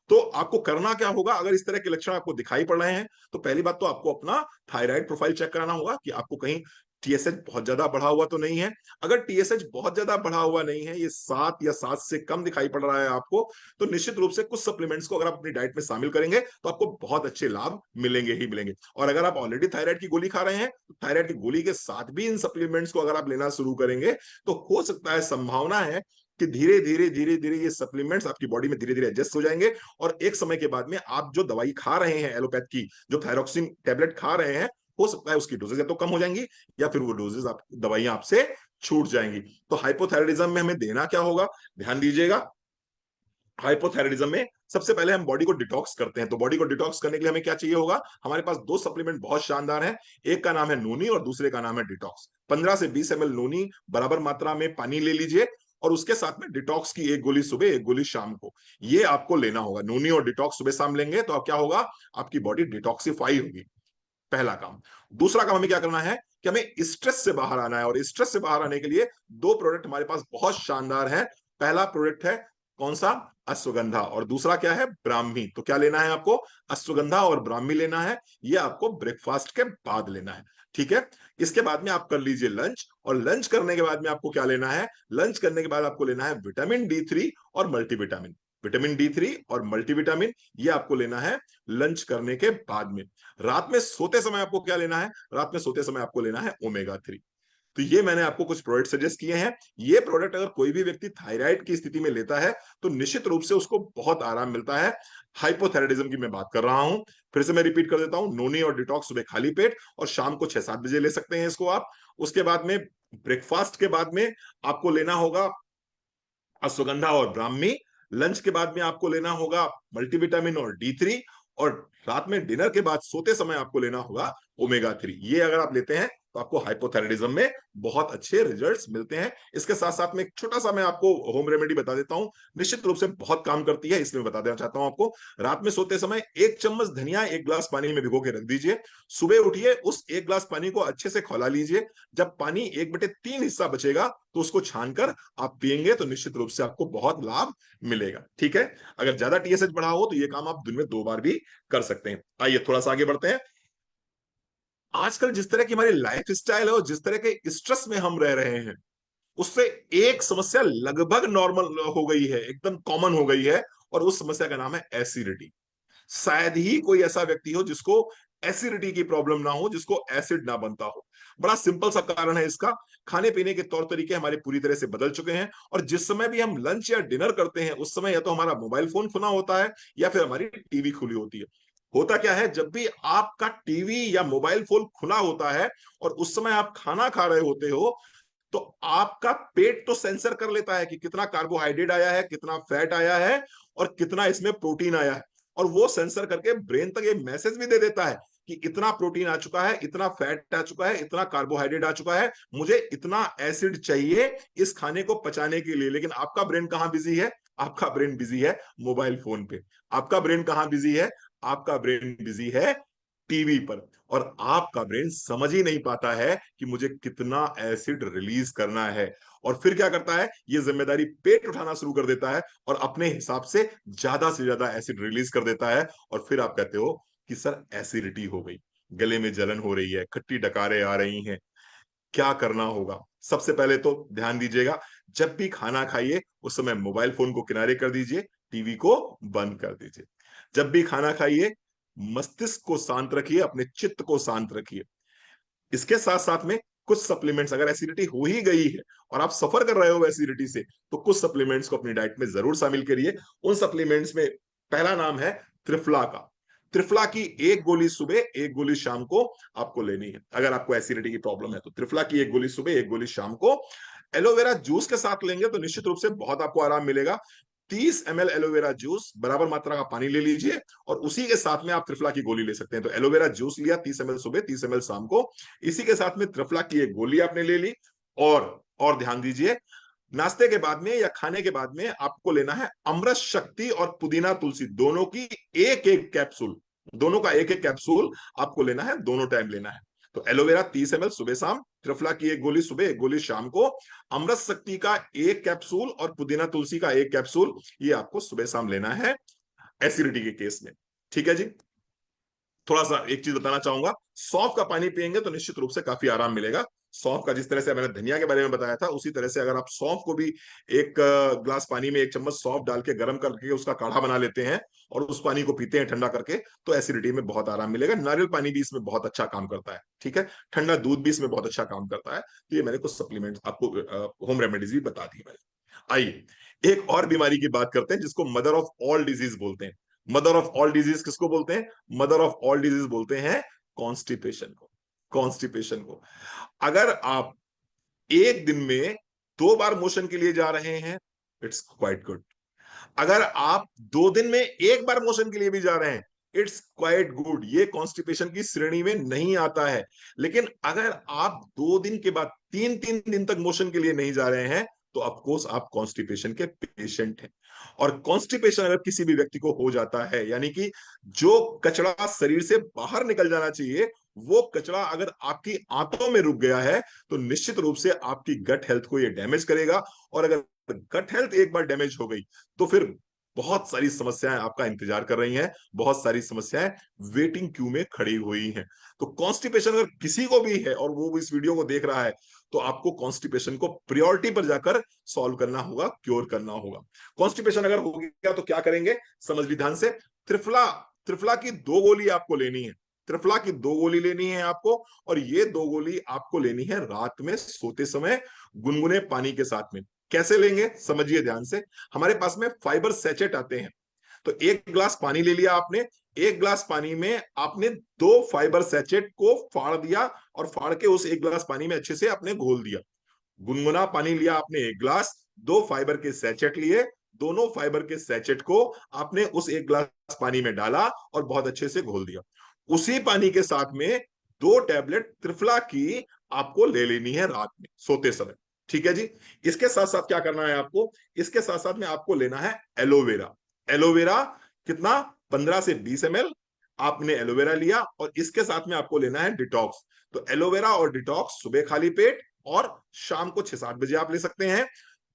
तो आपको करना क्या होगा, अगर इस तरह के लक्षण आपको दिखाई पड़ रहे हैं, तो पहली बात तो आपको अपना थायराइड प्रोफाइल चेक कराना होगा कि आपको कहीं टीएसएच बहुत ज्यादा बढ़ा हुआ तो नहीं है। अगर टीएसएच बहुत ज्यादा बढ़ा हुआ नहीं है, ये 7 या 7 से कम दिखाई पड़ रहा है आपको, तो निश्चित रूप से कुछ सप्लीमेंट्स को अगर आप अपनी डाइट में शामिल करेंगे तो आपको बहुत अच्छे लाभ मिलेंगे ही मिलेंगे। और अगर आप ऑलरेडी थायराइड की गोली खा रहे हैं, तो थायराइड की गोली के साथ भी इन सप्लीमेंट्स को अगर आप लेना शुरू करेंगे, तो हो सकता है, संभावना है कि धीरे धीरे ये सप्लीमेंट्स आपकी बॉडी में धीरे धीरे एडजस्ट हो जाएंगे, और एक समय के बाद में आप जो दवाई खा रहे हैं एलोपैथ की, जो थायरोक्सिन टेबलेट खा रहे हैं, हो सकता है उसकी डोजेज या तो कम हो जाएंगी, या फिर वो डोजेज आप दवाइयां आपसे छूट जाएंगी। तो हाइपोथायराइडिज्म में हमें देना क्या होगा, ध्यान दीजिएगा। हाइपोथायराइडिज्म में सबसे पहले हम बॉडी को डिटॉक्स करते हैं, तो बॉडी को डिटॉक्स करने के लिए हमें क्या चाहिए होगा, हमारे पास दो सप्लीमेंट बहुत शानदार हैं, एक का नाम है नोनी और दूसरे का नाम है डिटॉक्स। 15 से 20 ml नोनी बराबर मात्रा में पानी ले लीजिए, और उसके साथ में डिटॉक्स की एक गोली सुबह एक गोली शाम को, ये आपको लेना होगा। नोनी और डिटॉक्स सुबह शाम लेंगे तो अब क्या होगा, आपकी बॉडी डिटॉक्सिफाई होगी, पहला काम। दूसरा काम हमें क्या करना है कि हमें स्ट्रेस से बाहर आना है, और स्ट्रेस से बाहर आने के लिए दो प्रोडक्ट हमारे पास बहुत शानदार है। पहला प्रोडक्ट है कौन सा, अश्वगंधा, और दूसरा क्या है, ब्राह्मी। तो क्या लेना है आपको, अश्वगंधा और ब्राह्मी लेना है, ये आपको ब्रेकफास्ट के बाद लेना है, ठीक है। इसके बाद में आप कर लीजिए लंच, और लंच करने के बाद में आपको क्या लेना है, लंच करने के बाद आपको लेना है विटामिन D3 और मल्टीविटामिन। विटामिन D3 और मल्टीविटामिन ये आपको लेना है लंच करने के बाद में। रात में सोते समय आपको क्या लेना है, रात में सोते समय आपको लेना है ओमेगा 3। तो ये मैंने आपको कुछ प्रोडक्ट सजेस्ट किए हैं। ये प्रोडक्ट अगर कोई भी व्यक्ति थायराइड की स्थिति में लेता है, तो निश्चित रूप से उसको बहुत आराम मिलता है। हाइपोथायराइडिज्म की मैं बात कर रहा हूं, फिर से मैं रिपीट कर देता हूं, नोनी और डिटॉक्स सुबह खाली पेट और शाम को 6-7 बजे ले सकते हैं इसको आप। उसके बाद में ब्रेकफास्ट के बाद में आपको लेना होगा अश्वगंधा और ब्राह्मी। लंच के बाद में आपको लेना होगा मल्टीविटामिन और D3, और रात में डिनर के बाद सोते समय आपको लेना होगा ओमेगा 3। ये अगर आप लेते हैं तो आपको हाइपोथायराइडिज्म में बहुत अच्छे रिजल्ट्स मिलते हैं। इसके साथ साथ में एक छोटा सा मैं आपको होम रेमेडी बता देता हूं, निश्चित रूप से बहुत काम करती है, इसलिए मैं बता देना चाहता हूं आपको। रात में सोते समय 1 चम्मच धनिया 1 गिलास पानी में भिगो के रख दीजिए, सुबह उठिए उस 1 गिलास पानी को अच्छे से खौला लीजिए, जब पानी 1/3 हिस्सा बचेगा तो उसको छानकर आप पिएंगे, तो निश्चित रूप से आपको बहुत लाभ मिलेगा, ठीक है। अगर ज्यादा टीएसएच बढ़ा हो तो ये काम आप दिन में 2 बार भी कर सकते हैं। आइए थोड़ा सा आगे बढ़ते हैं। आजकल जिस तरह की हमारी लाइफ स्टाइल है और जिस तरह के स्ट्रेस में हम रह रहे हैं, उससे एक समस्या लगभग नॉर्मल हो गई है, एकदम कॉमन हो गई है, और उस समस्या का नाम है एसिडिटी। शायद ही कोई ऐसा व्यक्ति हो जिसको एसिडिटी की प्रॉब्लम ना हो, जिसको एसिड ना बनता हो। बड़ा सिंपल सा कारण है इसका, खाने पीने के तौर तरीके हमारे पूरी तरह से बदल चुके हैं, और जिस समय भी हम लंच या डिनर करते हैं उस समय या तो हमारा मोबाइल फोन खुला होता है या फिर हमारी टीवी खुली होती है। होता क्या है, जब भी आपका टीवी या मोबाइल फोन खुला होता है और उस समय आप खाना खा रहे होते हो, तो आपका पेट तो सेंसर कर लेता है कि कितना कार्बोहाइड्रेट आया है, कितना फैट आया है, और कितना इसमें प्रोटीन आया है, और वो सेंसर करके ब्रेन तक ये मैसेज भी दे देता है कि इतना प्रोटीन आ चुका है, इतना फैट आ चुका है, इतना कार्बोहाइड्रेट आ चुका है, मुझे इतना एसिड चाहिए इस खाने को पचाने के लिए। लेकिन आपका ब्रेन कहां बिजी है, आपका ब्रेन बिजी है मोबाइल फोन पे। आपका ब्रेन कहां बिजी है, आपका ब्रेन बिजी है टीवी पर, और आपका ब्रेन समझ ही नहीं पाता है कि मुझे कितना एसिड रिलीज करना है। और फिर क्या करता है, ये जिम्मेदारी पेट उठाना शुरू कर देता है और अपने हिसाब से ज्यादा एसिड रिलीज कर देता है। और फिर आप कहते हो कि सर एसिडिटी हो गई, गले में जलन हो रही है, खट्टी डकारें आ रही हैं, क्या करना होगा। सबसे पहले तो ध्यान दीजिएगा, जब भी खाना खाइए उस समय मोबाइल फोन को किनारे कर दीजिए, टीवी को बंद कर दीजिए। जब भी खाना खाइए मस्तिष्क को शांत रखिए, अपने चित्त को शांत रखिए। इसके साथ साथ में कुछ सप्लीमेंट्स, अगर एसिडिटी हो ही गई है और आप सफर कर रहे हो एसिडिटी से, तो कुछ सप्लीमेंट्स को अपनी डाइट में जरूर शामिल करिए। उन सप्लीमेंट्स में पहला नाम है त्रिफला का। त्रिफला की एक गोली सुबह एक गोली शाम को आपको लेनी है। अगर आपको एसिडिटी की प्रॉब्लम है तो त्रिफला की एक गोली सुबह एक गोली शाम को। एलोवेरा जूस के साथ लेंगे तो निश्चित रूप से बहुत आपको आराम मिलेगा। 30 ml एलोवेरा जूस बराबर मात्रा का पानी ले लीजिए, और उसी के साथ में आप त्रिफला की गोली ले सकते हैं। तो एलोवेरा जूस लिया 30 ml सुबह 30 ml शाम को, इसी के साथ में त्रिफला की एक गोली आपने ले ली। और ध्यान दीजिए, नाश्ते के बाद में या खाने के बाद में आपको लेना है अमृत शक्ति और पुदीना तुलसी दोनों की एक एक कैप्सूल, दोनों का एक एक कैप्सूल आपको लेना है, दोनों टाइम लेना है। तो एलोवेरा 30 ml सुबह शाम, त्रिफला की एक गोली सुबह, एक गोली शाम को, अमृत शक्ति का एक कैप्सूल और पुदीना तुलसी का एक कैप्सूल, ये आपको सुबह शाम लेना है एसिडिटी के केस में। ठीक है जी। थोड़ा सा एक चीज बताना चाहूंगा, सौंफ का पानी पिएंगे तो निश्चित रूप से काफी आराम मिलेगा। सौंफ का, जिस तरह से मैंने धनिया के बारे में बताया था, उसी तरह से अगर आप सौंफ को भी एक ग्लास पानी में 1 चम्मच सौंफ डाल के गर्म करके उसका काढ़ा बना लेते हैं और उस पानी को पीते हैं ठंडा करके, तो एसिडिटी में बहुत आराम मिलेगा। नारियल पानी भी इसमें बहुत अच्छा काम करता है। ठीक है, ठंडा दूध भी इसमें बहुत अच्छा काम करता है। तो ये मैंने कुछ सप्लीमेंट आपको, होम रेमेडीज भी बता दी मैंने। आइए एक और बीमारी की बात करते हैं जिसको मदर ऑफ ऑल डिजीज बोलते हैं। मदर ऑफ ऑल डिजीज किसको बोलते हैं? मदर ऑफ ऑल डिजीज बोलते हैं कॉन्स्टिपेशन को। कॉन्स्टिपेशन को अगर आप एक दिन में 2 बार मोशन के लिए जा रहे हैं, इट्स क्वाइट गुड। अगर आप 2 दिन में 1 बार मोशन के लिए भी जा रहे हैं, इट्स क्वाइट गुड, ये कॉन्स्टिपेशन की श्रेणी में नहीं आता है। लेकिन अगर आप 2 दिन के बाद 3 3 दिन तक मोशन के लिए नहीं जा रहे हैं, तो ऑफकोर्स आप कॉन्स्टिपेशन के पेशेंट हैं। और कॉन्स्टिपेशन अगर किसी भी व्यक्ति को हो जाता है, यानी कि जो कचरा शरीर से बाहर निकल जाना चाहिए, वो कचरा अगर आपकी आंतों में रुक गया है, तो निश्चित रूप से आपकी गट हेल्थ को ये डैमेज करेगा। और अगर गट हेल्थ एक बार डैमेज हो गई, तो फिर बहुत सारी समस्याएं आपका इंतजार कर रही हैं, बहुत सारी समस्याएं वेटिंग क्यू में खड़ी हुई हैं। तो कॉन्स्टिपेशन अगर किसी को भी है और वो इस वीडियो को देख रहा है, तो आपको कॉन्स्टिपेशन को प्रायोरिटी पर जाकर सॉल्व करना होगा, क्योर करना होगा। कॉन्स्टिपेशन अगर हो गया तो क्या करेंगे, समझ ली ध्यान से। त्रिफला, त्रिफला की 2 गोली आपको लेनी है। त्रिफला की 2 गोली लेनी है आपको, और ये 2 गोली आपको लेनी है रात में सोते समय गुनगुने पानी के साथ में। कैसे लेंगे समझिए ध्यान से। हमारे पास में फाइबर सैचेट आते हैं। तो 1 ग्लास पानी ले लिया आपने, 1 ग्लास पानी में आपने 2 फाइबर सैचेट को फाड़ दिया, और फाड़ के उस 1 ग्लास पानी में अच्छे से आपने घोल दिया। गुनगुना पानी लिया आपने 1 ग्लास, 2 फाइबर के सैचेट लिए, दोनों फाइबर के सैचेट को आपने उस 1 ग्लास पानी में डाला और बहुत अच्छे से घोल दिया। उसी पानी के साथ में 2 टैबलेट त्रिफला की आपको ले लेनी है रात में सोते समय। ठीक है जी। इसके साथ साथ क्या करना है आपको, इसके साथ साथ में आपको लेना है एलोवेरा। एलोवेरा कितना, 15 से 20 ml आपने एलोवेरा लिया, और इसके साथ में आपको लेना है डिटॉक्स। तो एलोवेरा और डिटॉक्स सुबह खाली पेट और शाम को 6 7 बजे आप ले सकते हैं।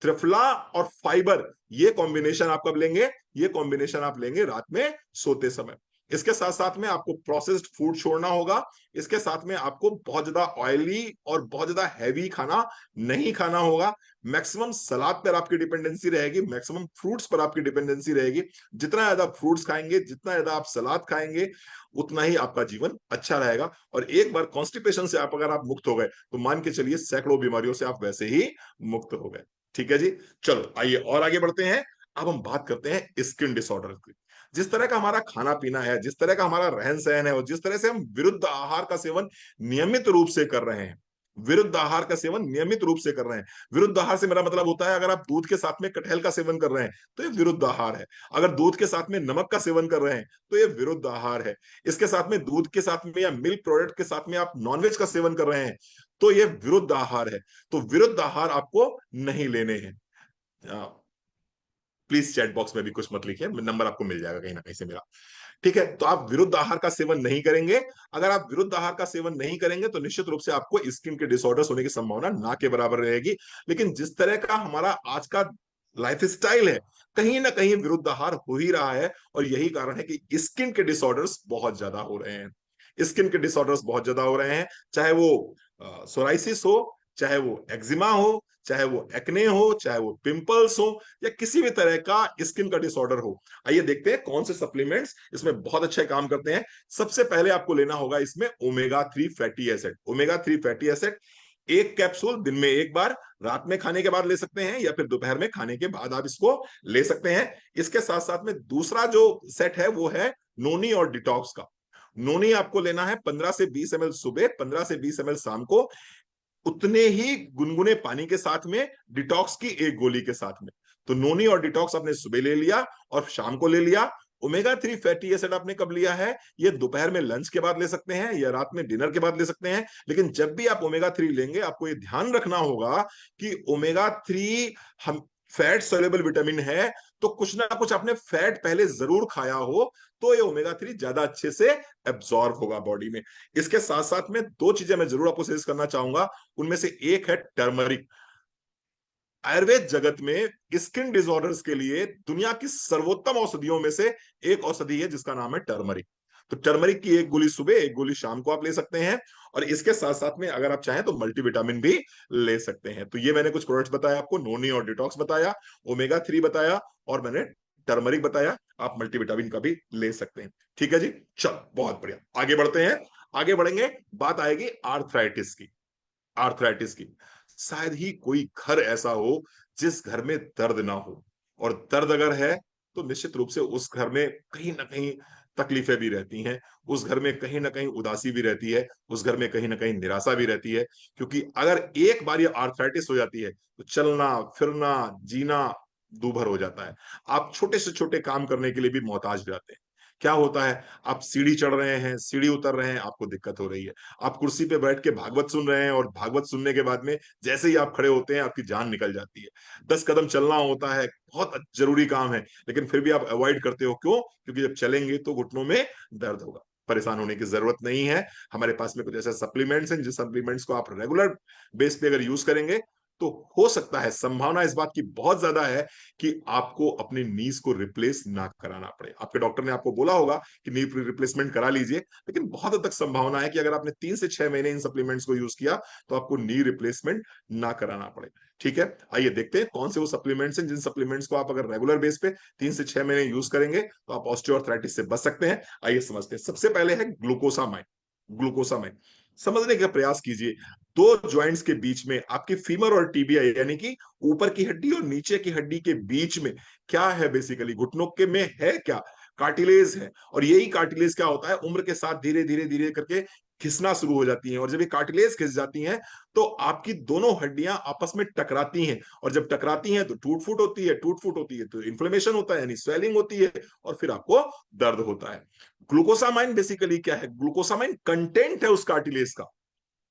त्रिफला और फाइबर, ये कॉम्बिनेशन आप कब लेंगे, ये कॉम्बिनेशन आप लेंगे रात में सोते समय। इसके साथ साथ में आपको प्रोसेस्ड फूड छोड़ना होगा। इसके साथ में आपको बहुत ज्यादा ऑयली और बहुत ज्यादा हैवी खाना नहीं खाना होगा। मैक्सिमम सलाद पर आपकी डिपेंडेंसी रहेगी, मैक्सिमम फ्रूट्स पर आपकी डिपेंडेंसी रहेगी। जितना ज्यादा फ्रूट्स खाएंगे, जितना ज्यादा आप सलाद खाएंगे, उतना ही आपका जीवन अच्छा रहेगा। और एक बार कॉन्स्टिपेशन से आप अगर आप मुक्त हो गए, तो मान के चलिए सैकड़ों बीमारियों से आप वैसे ही मुक्त हो गए। ठीक है जी। चलो आइए और आगे बढ़ते हैं। अब हम बात करते हैं स्किन डिसऑर्डर की। जिस तरह का हमारा खाना पीना है, जिस तरह का हमारा रहन सहन है, और जिस तरह से हम विरुद्ध आहार का सेवन नियमित रूप से कर रहे हैं, विरुद्ध आहार का सेवन नियमित रूप से कर रहे हैं। विरुद्ध आहार से मेरा मतलब होता है, अगर आप दूध के साथ में कटहल का सेवन कर रहे हैं, तो ये विरुद्ध आहार है। अगर दूध के साथ में नमक का सेवन कर रहे हैं, तो ये विरुद्ध आहार है। इसके साथ में दूध के साथ में या मिल्क प्रोडक्ट के साथ में आप नॉनवेज का सेवन कर रहे हैं, तो ये विरुद्ध आहार है। तो विरुद्ध आहार आपको नहीं लेने हैं। प्लीज चैट बॉक्स में भी कुछ मत लिखिए, नंबर आपको मिल जाएगा कहीं ना कहीं से मेरा। ठीक है, तो आप विरुद्ध आहार का सेवन नहीं करेंगे। अगर आप विरुद्ध आहार का सेवन नहीं करेंगे, तो निश्चित रूप से आपको स्किन के डिसऑर्डर्स होने की संभावना ना के बराबर रहेगी। लेकिन जिस तरह का हमारा आज का लाइफ स्टाइल है, कहीं ना कहीं विरुद्ध आहार हो ही रहा है, और यही कारण है कि स्किन के डिसऑर्डर्स बहुत ज्यादा हो रहे हैं। स्किन के डिसऑर्डर्स बहुत ज्यादा हो रहे हैं, चाहे वो सोराइसिस हो, चाहे वो एक्जिमा हो, चाहे वो एक्ने हो, चाहे वो पिंपल्स हो, या किसी भी तरह का स्किन का डिसऑर्डर हो। आइए देखते हैं कौन से सप्लीमेंट्स इसमें बहुत अच्छे काम करते हैं। सबसे पहले आपको लेना होगा इसमें omega 3 fatty acid. Omega 3 fatty acid 1 capsule दिन में 1 बार, रात में खाने के बाद ले सकते हैं, या फिर दोपहर में खाने के बाद आप इसको ले सकते हैं। इसके साथ साथ में दूसरा जो सेट है वो है नोनी और डिटॉक्स का। नोनी आपको लेना है 15 से 20 ml सुबह, 15 से 20 ml शाम को, उतने ही गुनगुने पानी के साथ में, डिटॉक्स की 1 गोली के साथ में। तो नोनी और डिटॉक्स आपने सुबह ले लिया और शाम को ले लिया। ओमेगा 3 फैटी एसिड आपने कब लिया है? ये दोपहर में लंच के बाद ले सकते हैं या रात में डिनर के बाद ले सकते हैं। लेकिन जब भी आप ओमेगा 3 लेंगे, आपको ये ध्यान रखना होगा कि ओमेगा 3 हम फैट सोल्यूबल विटामिन है, तो कुछ ना कुछ आपने फैट पहले जरूर खाया हो, तो ये ओमेगा 3 ज्यादा अच्छे से एब्जॉर्ब होगा बॉडी में। इसके साथ साथ में दो चीजें मैं जरूर आपको सजेस्ट करना चाहूंगा, उनमें से एक है टर्मरिक। आयुर्वेद जगत में स्किन डिसऑर्डर्स के लिए दुनिया की सर्वोत्तम औषधियों में से एक औषधि है जिसका नाम है टर्मरिक। तो टर्मरिक की एक गोली सुबह, एक गोली शाम को आप ले सकते हैं। और इसके साथ साथ में अगर आप चाहें तो मल्टीविटामिन भी ले सकते हैं। तो ये मैंने कुछ प्रोडक्ट्स बताया आपको, नोनी और डिटॉक्स बताया, ओमेगा 3 बताया, और मैंने टर्मरिक बताया। आप मल्टीविटामिन का भी ले सकते हैं। ठीक है जी, चलो बहुत बढ़िया, आगे बढ़ते हैं। आगे बढ़ेंगे, बात आएगी आर्थराइटिस की। आर्थराइटिस की, शायद ही कोई घर ऐसा हो जिस घर में दर्द ना हो। और दर्द अगर है तो निश्चित रूप से उस घर में कहीं ना कहीं तकलीफें भी रहती हैं, उस घर में कहीं ना कहीं उदासी भी रहती है, उस घर में कहीं ना कहीं निराशा भी रहती है। क्योंकि अगर एक बार ये आर्थराइटिस हो जाती है तो चलना फिरना जीना दूभर हो जाता है। आप छोटे से छोटे काम करने के लिए भी मोहताज हो जाते हैं। क्या होता है, आप सीढ़ी चढ़ रहे हैं, सीढ़ी उतर रहे हैं, आपको दिक्कत हो रही है। आप कुर्सी पे बैठ के भागवत सुन रहे हैं और भागवत सुनने के बाद में जैसे ही आप खड़े होते हैं आपकी जान निकल जाती है। 10 कदम चलना होता है, बहुत जरूरी काम है, लेकिन फिर भी आप अवॉइड करते हो। क्यों? क्योंकि जब चलेंगे तो घुटनों में दर्द होगा। परेशान होने की जरूरत नहीं है। हमारे पास में कुछ ऐसे सप्लीमेंट्स हैं जिस सप्लीमेंट्स को आप रेगुलर बेस पे अगर यूज करेंगे तो हो सकता है, संभावना इस बात की बहुत ज्यादा है कि आपको अपनी नीज को रिप्लेस ना कराना पड़े। आपके डॉक्टर ने आपको बोला होगा कि नी रिप्लेसमेंट करा लीजिए, लेकिन बहुत हद तक संभावना है कि अगर आपने 3 से 6 महीने इन सप्लीमेंट्स को यूज किया तो आपको नी रिप्लेसमेंट ना कराना पड़े। ठीक है, आइए देखते हैं कौन से वो सप्लीमेंट्स हैं जिन सप्लीमेंट्स को आप अगर रेगुलर बेस पे 3 से 6 महीने यूज करेंगे तो आप ऑस्टियोआर्थराइटिस से बच सकते हैं। आइए समझते हैं। सबसे पहले है ग्लूकोसामाइन। ग्लूकोसामाइन समझने का प्रयास कीजिए। दो ज्वाइंट्स के बीच में आपकी फीमर और टीबिया, यानी कि ऊपर की हड्डी और नीचे की हड्डी के बीच में क्या है, बेसिकली घुटनों के में है क्या, कार्टिलेज है। और यही कार्टिलेज क्या होता है, उम्र के साथ धीरे धीरे धीरे करके घिसना शुरू हो जाती हैं। और जब ये कार्टिलेज घिस जाती हैं तो आपकी दोनों हड्डियां आपस में टकराती हैं। और जब टकराती हैं तो टूट फूट होती है, टूट फूट होती है तो इन्फ्लेमेशन होता है, यानी स्वेलिंग होती है, और फिर आपको दर्द होता है। ग्लूकोसामाइन बेसिकली क्या है, ग्लूकोसामाइन कंटेंट है उस कार्टिलेज का।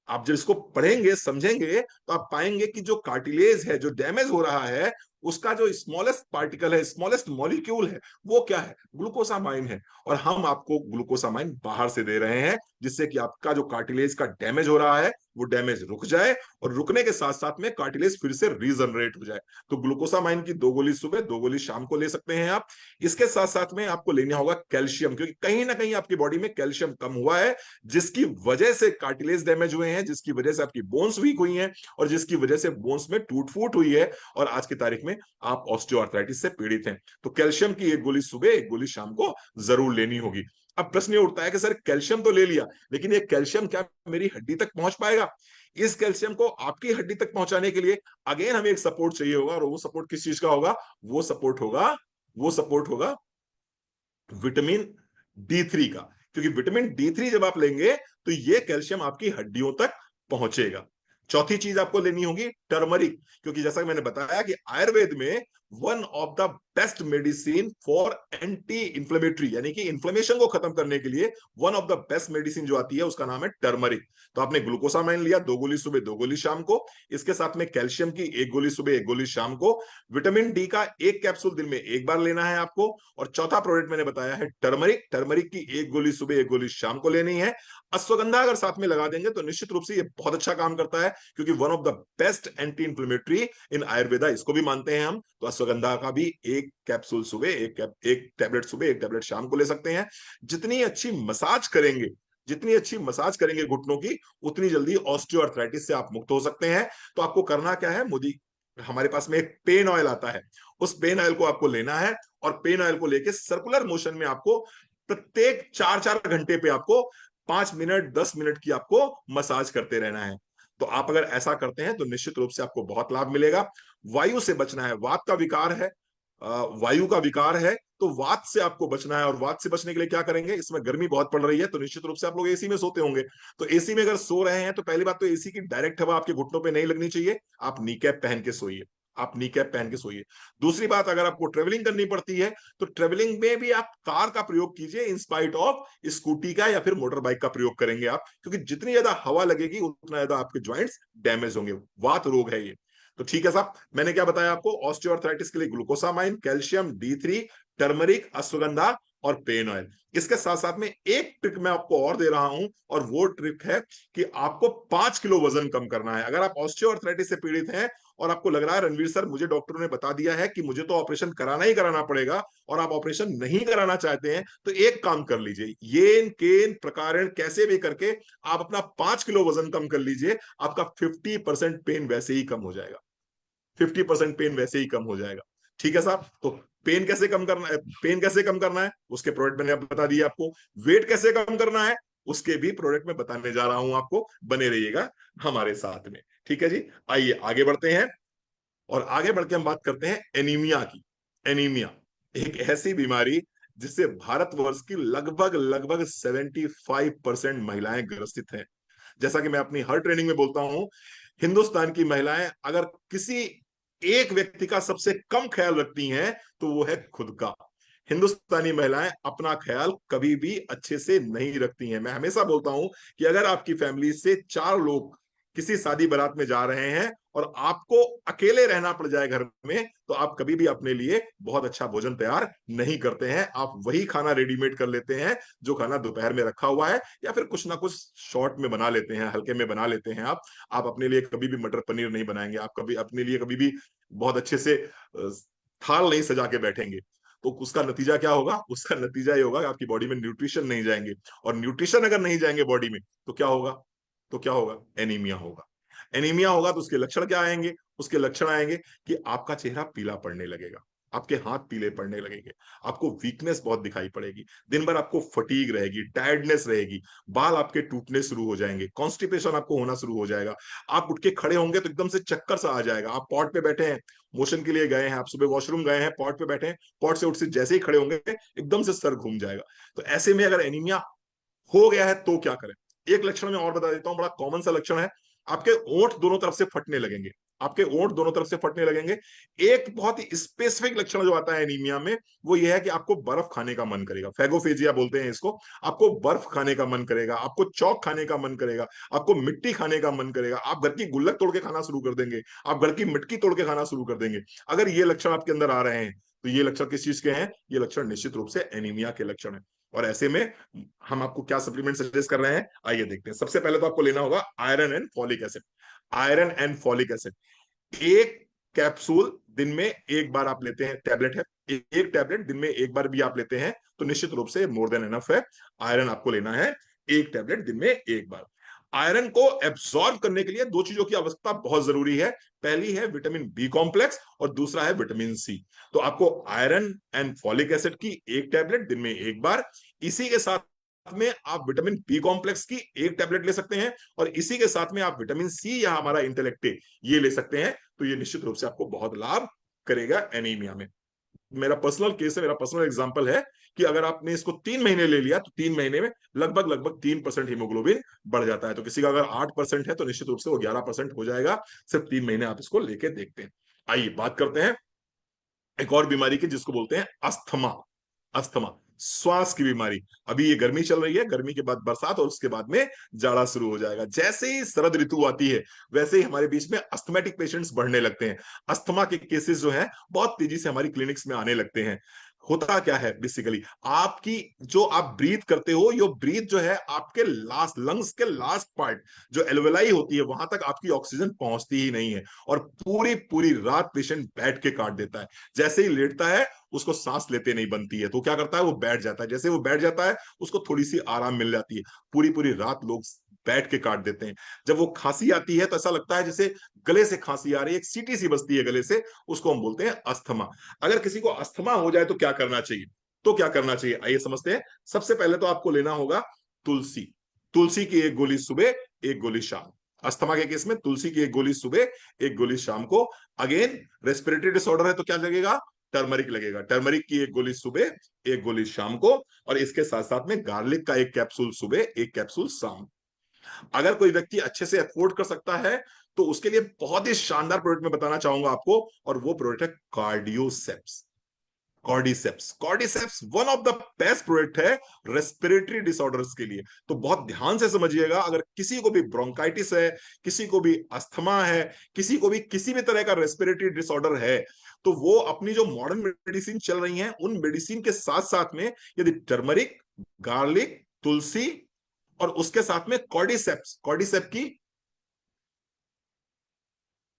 आप जब इसको पढ़ेंगे समझेंगे तो आप पाएंगे कि जो कार्टिलेज है, जो डैमेज हो रहा है, उसका जो स्मॉलेस्ट पार्टिकल है, स्मॉलेस्ट मॉलिक्यूल है, वो क्या है, ग्लूकोसामाइन है। और हम आपको ग्लूकोसामाइन बाहर से दे रहे हैं जिससे कि आपका जो कार्टिलेज का डैमेज हो रहा है वो डैमेज रुक जाए, और रुकने के साथ साथ में कार्टिलेज फिर से रीजनरेट हो जाए। तो ग्लूकोसामाइन की 2 गोली सुबह, 2 गोली शाम को ले सकते हैं आप। इसके साथ साथ में आपको लेना होगा कैल्शियम, क्योंकि कहीं ना कहीं आपकी बॉडी में कैल्शियम कम हुआ है, जिसकी वजह से कार्टिलेज डैमेज हुए हैं, जिसकी वजह से आपकी बोन्स वीक हुई हैं, और जिसकी वजह से बोन्स में टूट फूट हुई है, और आज की तारीख में आप ऑस्टियोआर्थराइटिस से पीड़ित हैं। तो कैल्शियम की 1 गोली सुबह, 1 गोली शाम को जरूर लेनी होगी। अब प्रश्न ये उठता है कि सर कैल्शियम तो ले लिया, लेकिन ये कैल्शियम क्या मेरी हड्डी तक पहुंच पाएगा? इस कैल्शियम को आपकी हड्डी तक पहुंचाने के लिए अगेन हमें एक सपोर्ट चाहिए होगा, और वो सपोर्ट किस चीज का होगा? वो सपोर्ट होगा विटामिन D3 का। क्योंकि विटामिन D3 जब आप लेंगे तो ये कैल्शियम आपकी हड्डियों तक पहुंचेगा। चौथी चीज आपको लेनी होगी टर्मरिक, क्योंकि जैसा कि मैंने बताया कि आयुर्वेद में one of the best medicine for anti inflammatory, यानी कि इंफ्लेमेशन को खत्म करने के लिए one of the best medicine जो आती है उसका नाम है टर्मरिक। तो आपने ग्लूकोसामाइन लिया, 2 गोली सुबह, 2 गोली शाम को। इसके साथ में कैल्शियम की 1 गोली सुबह, 1 गोली शाम को। विटामिन डी का 1 कैप्सूल दिन में एक बार लेना है आपको। और चौथा प्रोडक्ट मैंने बताया है टर्मरिक। टर्मरिक की 1 गोली सुबह, 1 गोली शाम को लेनी है। अश्वगंधा अगर साथ में लगा देंगे तो निश्चित रूप से ये बहुत अच्छा काम करता है, क्योंकि one of the best anti inflammatory in Ayurveda, इसको भी मानते हैं हम। तो अश्वगंधा का भी 1 कैप्सूल सुबह, एक टैबलेट सुबह, 1 टैबलेट शाम को ले सकते हैं। जितनी अच्छी मसाज करेंगे, जितनी अच्छी मसाज करेंगे घुटनों की, उतनी जल्दी ऑस्टियोआर्थराइटिस से आप मुक्त हो सकते हैं। तो आपको करना क्या है, मोदी हमारे पास में एक पेन ऑयल आता है, उस पेन ऑयल को आपको लेना है, और पेन ऑयल को लेके सर्कुलर मोशन में आपको प्रत्येक 4-4 घंटे पे आपको 5 मिनट 10 मिनट की आपको मसाज करते रहना है। तो आप अगर ऐसा करते हैं तो निश्चित रूप से आपको बहुत लाभ मिलेगा। वायु से बचना है, वात का विकार है, वायु का विकार है, तो वात से आपको बचना है। और वात से बचने के लिए क्या करेंगे, इसमें गर्मी बहुत पड़ रही है तो निश्चित रूप से आप लोग एसी में सोते होंगे। तो एसी में अगर सो रहे हैं तो पहली बात तो एसी की डायरेक्ट हवा आपके घुटनों पे नहीं लगनी चाहिए, आप नी कैप पहन के सोइए। आप नी कैप पहन के सोइए। दूसरी बात, अगर आपको ट्रेवलिंग करनी पड़ती है तो ट्रेवलिंग में भी आप कार का प्रयोग कीजिए इन स्पाइट ऑफ स्कूटी का या फिर मोटर बाइक का प्रयोग करेंगे आप, क्योंकि जितनी ज्यादा हवा लगेगी उतना ज्यादा आपके ज्वाइंट्स डैमेज होंगे। वात रोग है ये। तो ठीक है साहब, मैंने क्या बताया आपको, ऑस्टियोआर्थराइटिस के लिए glucosamine, calcium D3, turmeric, ashwagandha और पेन ऑयल। इसके साथ साथ में एक ट्रिक मैं आपको और दे रहा हूं, और वो ट्रिक है कि आपको 5 किलो वजन कम करना है। अगर आप ऑस्टियोआर्थराइटिस से पीड़ित हैं और आपको लग रहा है रणवीर सर मुझे डॉक्टरों ने बता दिया है कि मुझे तो ऑपरेशन कराना ही कराना पड़ेगा, और आप ऑपरेशन नहीं कराना चाहते हैं, तो एक काम कर लीजिए, येन केन प्रकारेण कैसे भी करके आप अपना 5 किलो वजन कम कर लीजिए। आपका 50% पेन वैसे ही कम हो जाएगा। 50% पेन वैसे ही कम हो जाएगा। ठीक है साहब, तो पेन कैसे कम करना है, पेन कैसे कम करना है उसके प्रोडक्ट मैंने बता दिए आपको। वेट कैसे कम करना है उसके भी प्रोडक्ट में बताने जा रहा हूं आपको, बने रहिएगा हमारे साथ में। ठीक है जी, आइए आगे बढ़ते हैं, और आगे बढ़ के हम बात करते हैं एनीमिया की। एनीमिया एक ऐसी बीमारी जिससे भारतवर्ष की लगभग लगभग 75% महिलाएं ग्रसित हैं। जैसा कि मैं अपनी हर ट्रेनिंग में बोलता हूं, हिंदुस्तान की महिलाएं अगर किसी एक व्यक्ति का सबसे कम ख्याल रखती हैं तो वो है खुद का। हिंदुस्तानी महिलाएं अपना ख्याल कभी भी अच्छे से नहीं रखती हैं। मैं हमेशा बोलता हूं कि अगर आपकी फैमिली से 4 लोग किसी शादी बारात में जा रहे हैं और आपको अकेले रहना पड़ जाए घर में, तो आप कभी भी अपने लिए बहुत अच्छा भोजन तैयार नहीं करते हैं। आप वही खाना रेडीमेड कर लेते हैं जो खाना दोपहर में रखा हुआ है, या फिर कुछ ना कुछ शॉर्ट में बना लेते हैं, हल्के में बना लेते हैं। आप अपने लिए कभी भी मटर पनीर नहीं बनाएंगे, आप कभी अपने लिए कभी भी बहुत अच्छे से थाल नहीं सजा के बैठेंगे। तो उसका नतीजा क्या होगा, उसका नतीजा ये होगा कि आपकी बॉडी में न्यूट्रिशन नहीं जाएंगे, और न्यूट्रिशन अगर नहीं जाएंगे बॉडी में तो क्या होगा, तो क्या होगा, एनीमिया होगा। एनीमिया होगा तो उसके लक्षण क्या आएंगे, उसके लक्षण आएंगे कि आपका चेहरा पीला पड़ने लगेगा, आपके हाथ पीले पड़ने लगेंगे, आपको वीकनेस बहुत दिखाई पड़ेगी, दिन भर आपको फटीग रहेगी, टायर्डनेस रहेगी, बाल आपके टूटने शुरू हो जाएंगे, कॉन्स्टिपेशन आपको होना शुरू हो जाएगा। आप उठ के खड़े होंगे तो एकदम से चक्कर सा आ जाएगा। आप पॉट पे बैठे हैं, मोशन के लिए गए हैं, आप सुबह वॉशरूम गए हैं, पॉट पे बैठे हैं, पॉट से उठ से जैसे ही खड़े होंगे एकदम से सर घूम जाएगा। तो ऐसे में अगर एनीमिया हो गया है तो क्या करें। एक लक्षण मैं और बता देता हूं, बड़ा कॉमन सा लक्षण है, आपके ओंठ दोनों तरफ से फटने लगेंगे, आपके ओंठ दोनों तरफ से फटने लगेंगे। एक बहुत ही स्पेसिफिक लक्षण जो आता है एनीमिया में, वो ये है कि आपको बर्फ खाने का मन करेगा, फैगोफेजिया बोलते हैं इसको। आपको बर्फ खाने का मन करेगा, आपको चौक खाने का मन करेगा, आपको मिट्टी खाने का मन करेगा, आप घर की गुल्लक तोड़ के खाना शुरू कर देंगे, आप घर की मिट्टी तोड़ के खाना शुरू कर देंगे। अगर ये लक्षण आपके अंदर आ रहे हैं तो ये लक्षण किस चीज के हैं, ये लक्षण निश्चित रूप से एनीमिया के लक्षण है। और ऐसे में हम आपको क्या सप्लीमेंट सजेस्ट कर रहे हैं, आइए देखते हैं। सबसे पहले तो आपको लेना होगा iron and folic acid. Iron and folic acid एक कैप्सूल दिन में एक बार आप लेते हैं, टैबलेट है, एक टैबलेट दिन में एक बार भी आप लेते हैं तो निश्चित रूप से मोर देन एनफ है। आयरन आपको लेना है एक टैबलेट दिन में एक बार। आयरन को एब्सॉर्ब करने के लिए दो चीजों की आवश्यकता बहुत जरूरी है। पहली है विटामिन बी कॉम्प्लेक्स और दूसरा है विटामिन सी। तो आपको आयरन एंड फॉलिक एसिड की एक टैबलेट दिन में एक बार, इसी के साथ में आप विटामिन बी कॉम्प्लेक्स की एक टैबलेट ले सकते हैं, और इसी के साथ में आप विटामिन सी या हमारा इंटेलेक्टे ये ले सकते हैं। तो ये निश्चित रूप से आपको बहुत लाभ करेगा एनीमिया में। मेरा पर्सनल केस है, मेरा पर्सनल एग्जांपल है कि अगर आपने इसको 3 महीने ले लिया तो 3 महीने में लगभग लगभग 3% हीमोग्लोबिन बढ़ जाता है। तो किसी का अगर 8% है तो निश्चित रूप से वो 11% हो जाएगा, सिर्फ 3 महीने आप इसको लेके देखते हैं। आइए बात करते हैं एक और बीमारी की जिसको बोलते हैं अस्थमा। अस्थमा श्वास की बीमारी। अभी ये गर्मी चल रही है, गर्मी के बाद बरसात और उसके बाद में जाड़ा शुरू हो जाएगा। जैसे ही शरद ऋतु आती है वैसे ही हमारे बीच में अस्थमेटिक पेशेंट्स बढ़ने लगते हैं। अस्थमा के केसेस जो हैं बहुत तेजी से हमारी क्लिनिक्स में आने लगते हैं। होता क्या है बेसिकली, आपकी जो आप ब्रीथ करते हो, यो ब्रीथ जो है आपके लास्ट लंग्स के लास्ट पार्ट जो एल्वेलाई होती है वहां तक आपकी ऑक्सीजन पहुंचती ही नहीं है, और पूरी पूरी रात पेशेंट बैठ के काट देता है। जैसे ही लेटता है उसको सांस लेते नहीं बनती है, तो क्या करता है वो बैठ जाता है। जैसे वो बैठ जाता है उसको थोड़ी सी आराम मिल जाती है। पूरी पूरी रात लोग बैठ के काट देते हैं। जब वो खांसी आती है तो ऐसा लगता है जैसे गले से खांसी आ रही है, एक सीटी सी बजती है गले से, उसको हम बोलते हैं अस्थमा। अगर किसी को अस्थमा हो जाए तो क्या करना चाहिए, तो क्या करना चाहिए आइए समझते हैं। सबसे पहले तो आपको लेना होगा तुलसी। तुलसी की एक गोली सुबह, एक गोली शाम। अस्थमा के केस में तुलसी की एक गोली सुबह, एक गोली शाम को। अगेन रेस्पिरेटरी डिसऑर्डर है तो क्या लगेगा, टर्मरिक लगेगा। टर्मरिक की एक गोली सुबह, एक गोली शाम को, और इसके साथ साथ में गार्लिक का एक कैप्सूल सुबह, एक कैप्सूल शाम। अगर कोई व्यक्ति अच्छे से अफोर्ड कर सकता है तो उसके लिए बहुत ही शानदार प्रोडक्ट मैं बताना चाहूंगा आपको, और वो प्रोडक्ट है cordyceps. Cordyceps, cordyceps one of the best product है रेस्पिरेटरी डिसऑर्डर्स के लिए। तो बहुत ध्यान से समझिएगा, अगर किसी को भी ब्रोंकाइटिस है, किसी को भी अस्थमा है, किसी को भी किसी भी तरह का रेस्पिरेटरी डिसऑर्डर है, तो वो अपनी जो मॉडर्न मेडिसिन चल रही हैं उन मेडिसिन के साथ साथ में यदि टर्मरिक, गार्लिक, तुलसी और उसके साथ में कॉर्डिसेप्स, कॉर्डिसेप की,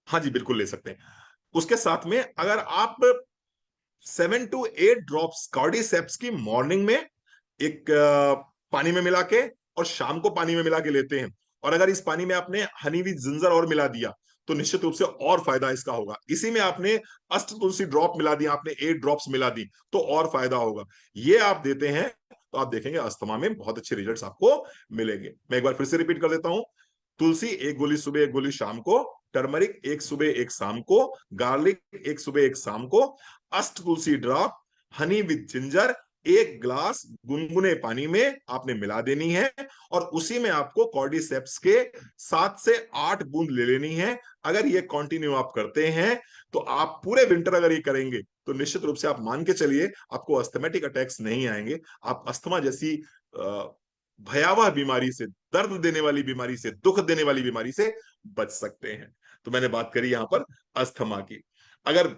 हाँ जी बिल्कुल ले सकते हैं, उसके साथ में अगर आप 7 to 8 ड्रॉप्स कार्डिसेप्स की मॉर्निंग में एक पानी में मिला के और शाम को पानी में मिला के लेते हैं, और अगर इस पानी में आपने हनी विद जिंजर और मिला दिया तो निश्चित रूप से और फायदा इसका होगा। इसी में आपने अष्ट तुलसी ड्रॉप मिला दिया, आपने 8 ड्रॉप्स मिला दी तो और फायदा होगा। ये आप देते हैं तो आप देखेंगे अस्थमा में बहुत अच्छे रिजल्ट्स आपको मिलेंगे। मैं एक बार फिर से रिपीट कर देता हूं, तुलसी 1 गोली सुबह 1 गोली शाम को, टर्मरिक 1 सुबह 1 शाम को, गार्लिक 1 सुबह 1 शाम को, Ashta Tulsi drop, honey with ginger 1 glass गुनगुने पानी में आपने मिला देनी है, और उसी में आपको कॉर्डिसेप्स के 7 से 8 बूंद ले लेनी है। अगर ये कंटिन्यू आप करते हैं तो आप पूरे विंटर अगर ये करेंगे तो निश्चित रूप से आप मान के चलिए आपको अस्थमेटिक अटैक्स नहीं आएंगे। आप अस्थमा जैसी भयावह बीमारी से, दर्द देने वाली बीमारी से, दुख देने वाली बीमारी से बच सकते हैं। तो मैंने बात करी यहां पर अस्थमा की। अगर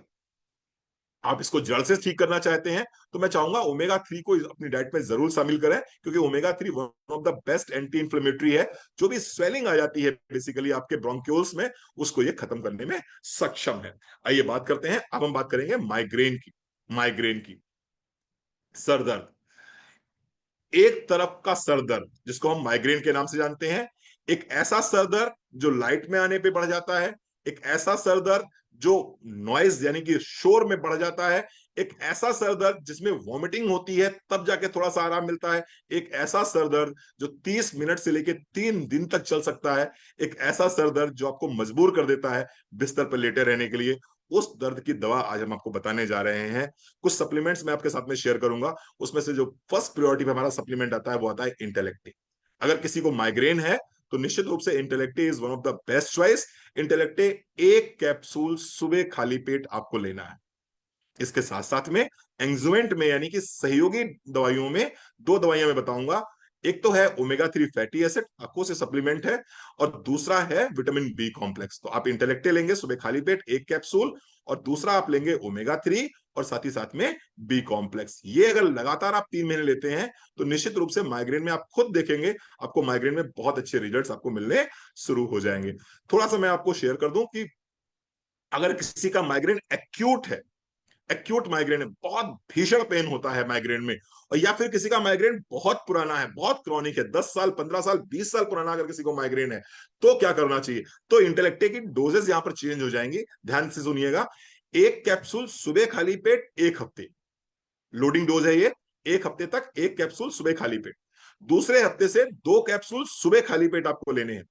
आप इसको जड़ से ठीक करना चाहते हैं तो मैं चाहूंगा ओमेगा 3 को अपनी डाइट में जरूर शामिल करें, क्योंकि omega 3 one of the best anti inflammatory है। जो भी स्वेलिंग आ जाती है बेसिकली आपके ब्रोंक्यूल्स में, उसको ये खत्म करने में सक्षम है। आइए बात करते हैं, अब हम बात करेंगे माइग्रेन की। माइग्रेन की, सर दर्द, एक तरफ का सर दर्द जिसको हम माइग्रेन के नाम से जानते हैं, एक ऐसा सर दर्द जो लाइट में आने पे बढ़ जाता है, एक ऐसा सर दर्द जो नॉइज यानी कि शोर में बढ़ जाता है, एक ऐसा सर दर्द जिसमें वॉमिटिंग होती है तब जाके थोड़ा सा आराम मिलता है, एक ऐसा सर दर्द जो 30 मिनट से लेकर 3 दिन तक चल सकता है, एक ऐसा सर दर्द जो आपको मजबूर कर देता है बिस्तर पर लेटे रहने के लिए। उस दर्द की दवा आज हम आपको बताने जा रहे हैं। कुछ सप्लीमेंट्स मैं आपके साथ में शेयर करूंगा, उसमें से जो फर्स्ट प्रायोरिटी पे हमारा सप्लीमेंट आता है वो आता है इंटेलेक्टे। अगर किसी को माइग्रेन है तो निश्चित रूप से Intellect is one of the best choice. Intellect 1 capsule सुबह खाली पेट आपको लेना है। इसके साथ साथ में एंजुएंट में यानी कि सहयोगी दवाइयों में 2 दवाइयां मैं बताऊंगा। एक तो है ओमेगा 3 फैटी एसिड, आपको से सप्लीमेंट है, और दूसरा है विटामिन बी कॉम्प्लेक्स। तो आप इंटेलेक्टे लेंगे सुबह खाली पेट 1 कैप्सूल, और दूसरा आप लेंगे ओमेगा 3 और साथ ही साथ में बी कॉम्प्लेक्स। ये अगर लगातार आप 3 महीने लेते हैं तो निश्चित रूप से माइग्रेन में आप खुद देखेंगे आपको माइग्रेन में बहुत अच्छे रिजल्ट्स आपको मिलने शुरू हो जाएंगे। थोड़ा सा मैं आपको शेयर कर दूं कि अगर किसी का माइग्रेन एक्यूट है, एक्यूट माइग्रेन है, बहुत भीषण पेन होता है माइग्रेन में, और या फिर किसी का माइग्रेन बहुत पुराना है, बहुत क्रॉनिक है, 10 साल 15 साल 20 साल पुराना अगर किसी को माइग्रेन है, तो क्या करना चाहिए? तो इंटेलेक्टे की डोजेस यहां पर चेंज हो जाएंगी, ध्यान से सुनिएगा। 1 कैप्सूल सुबह खाली पेट 1 हफ्ते, लोडिंग डोज है ये, 1 हफ्ते तक 1 कैप्सूल सुबह खाली पेट। दूसरे हफ्ते से 2 कैप्सूल सुबह खाली पेट आपको लेने हैं।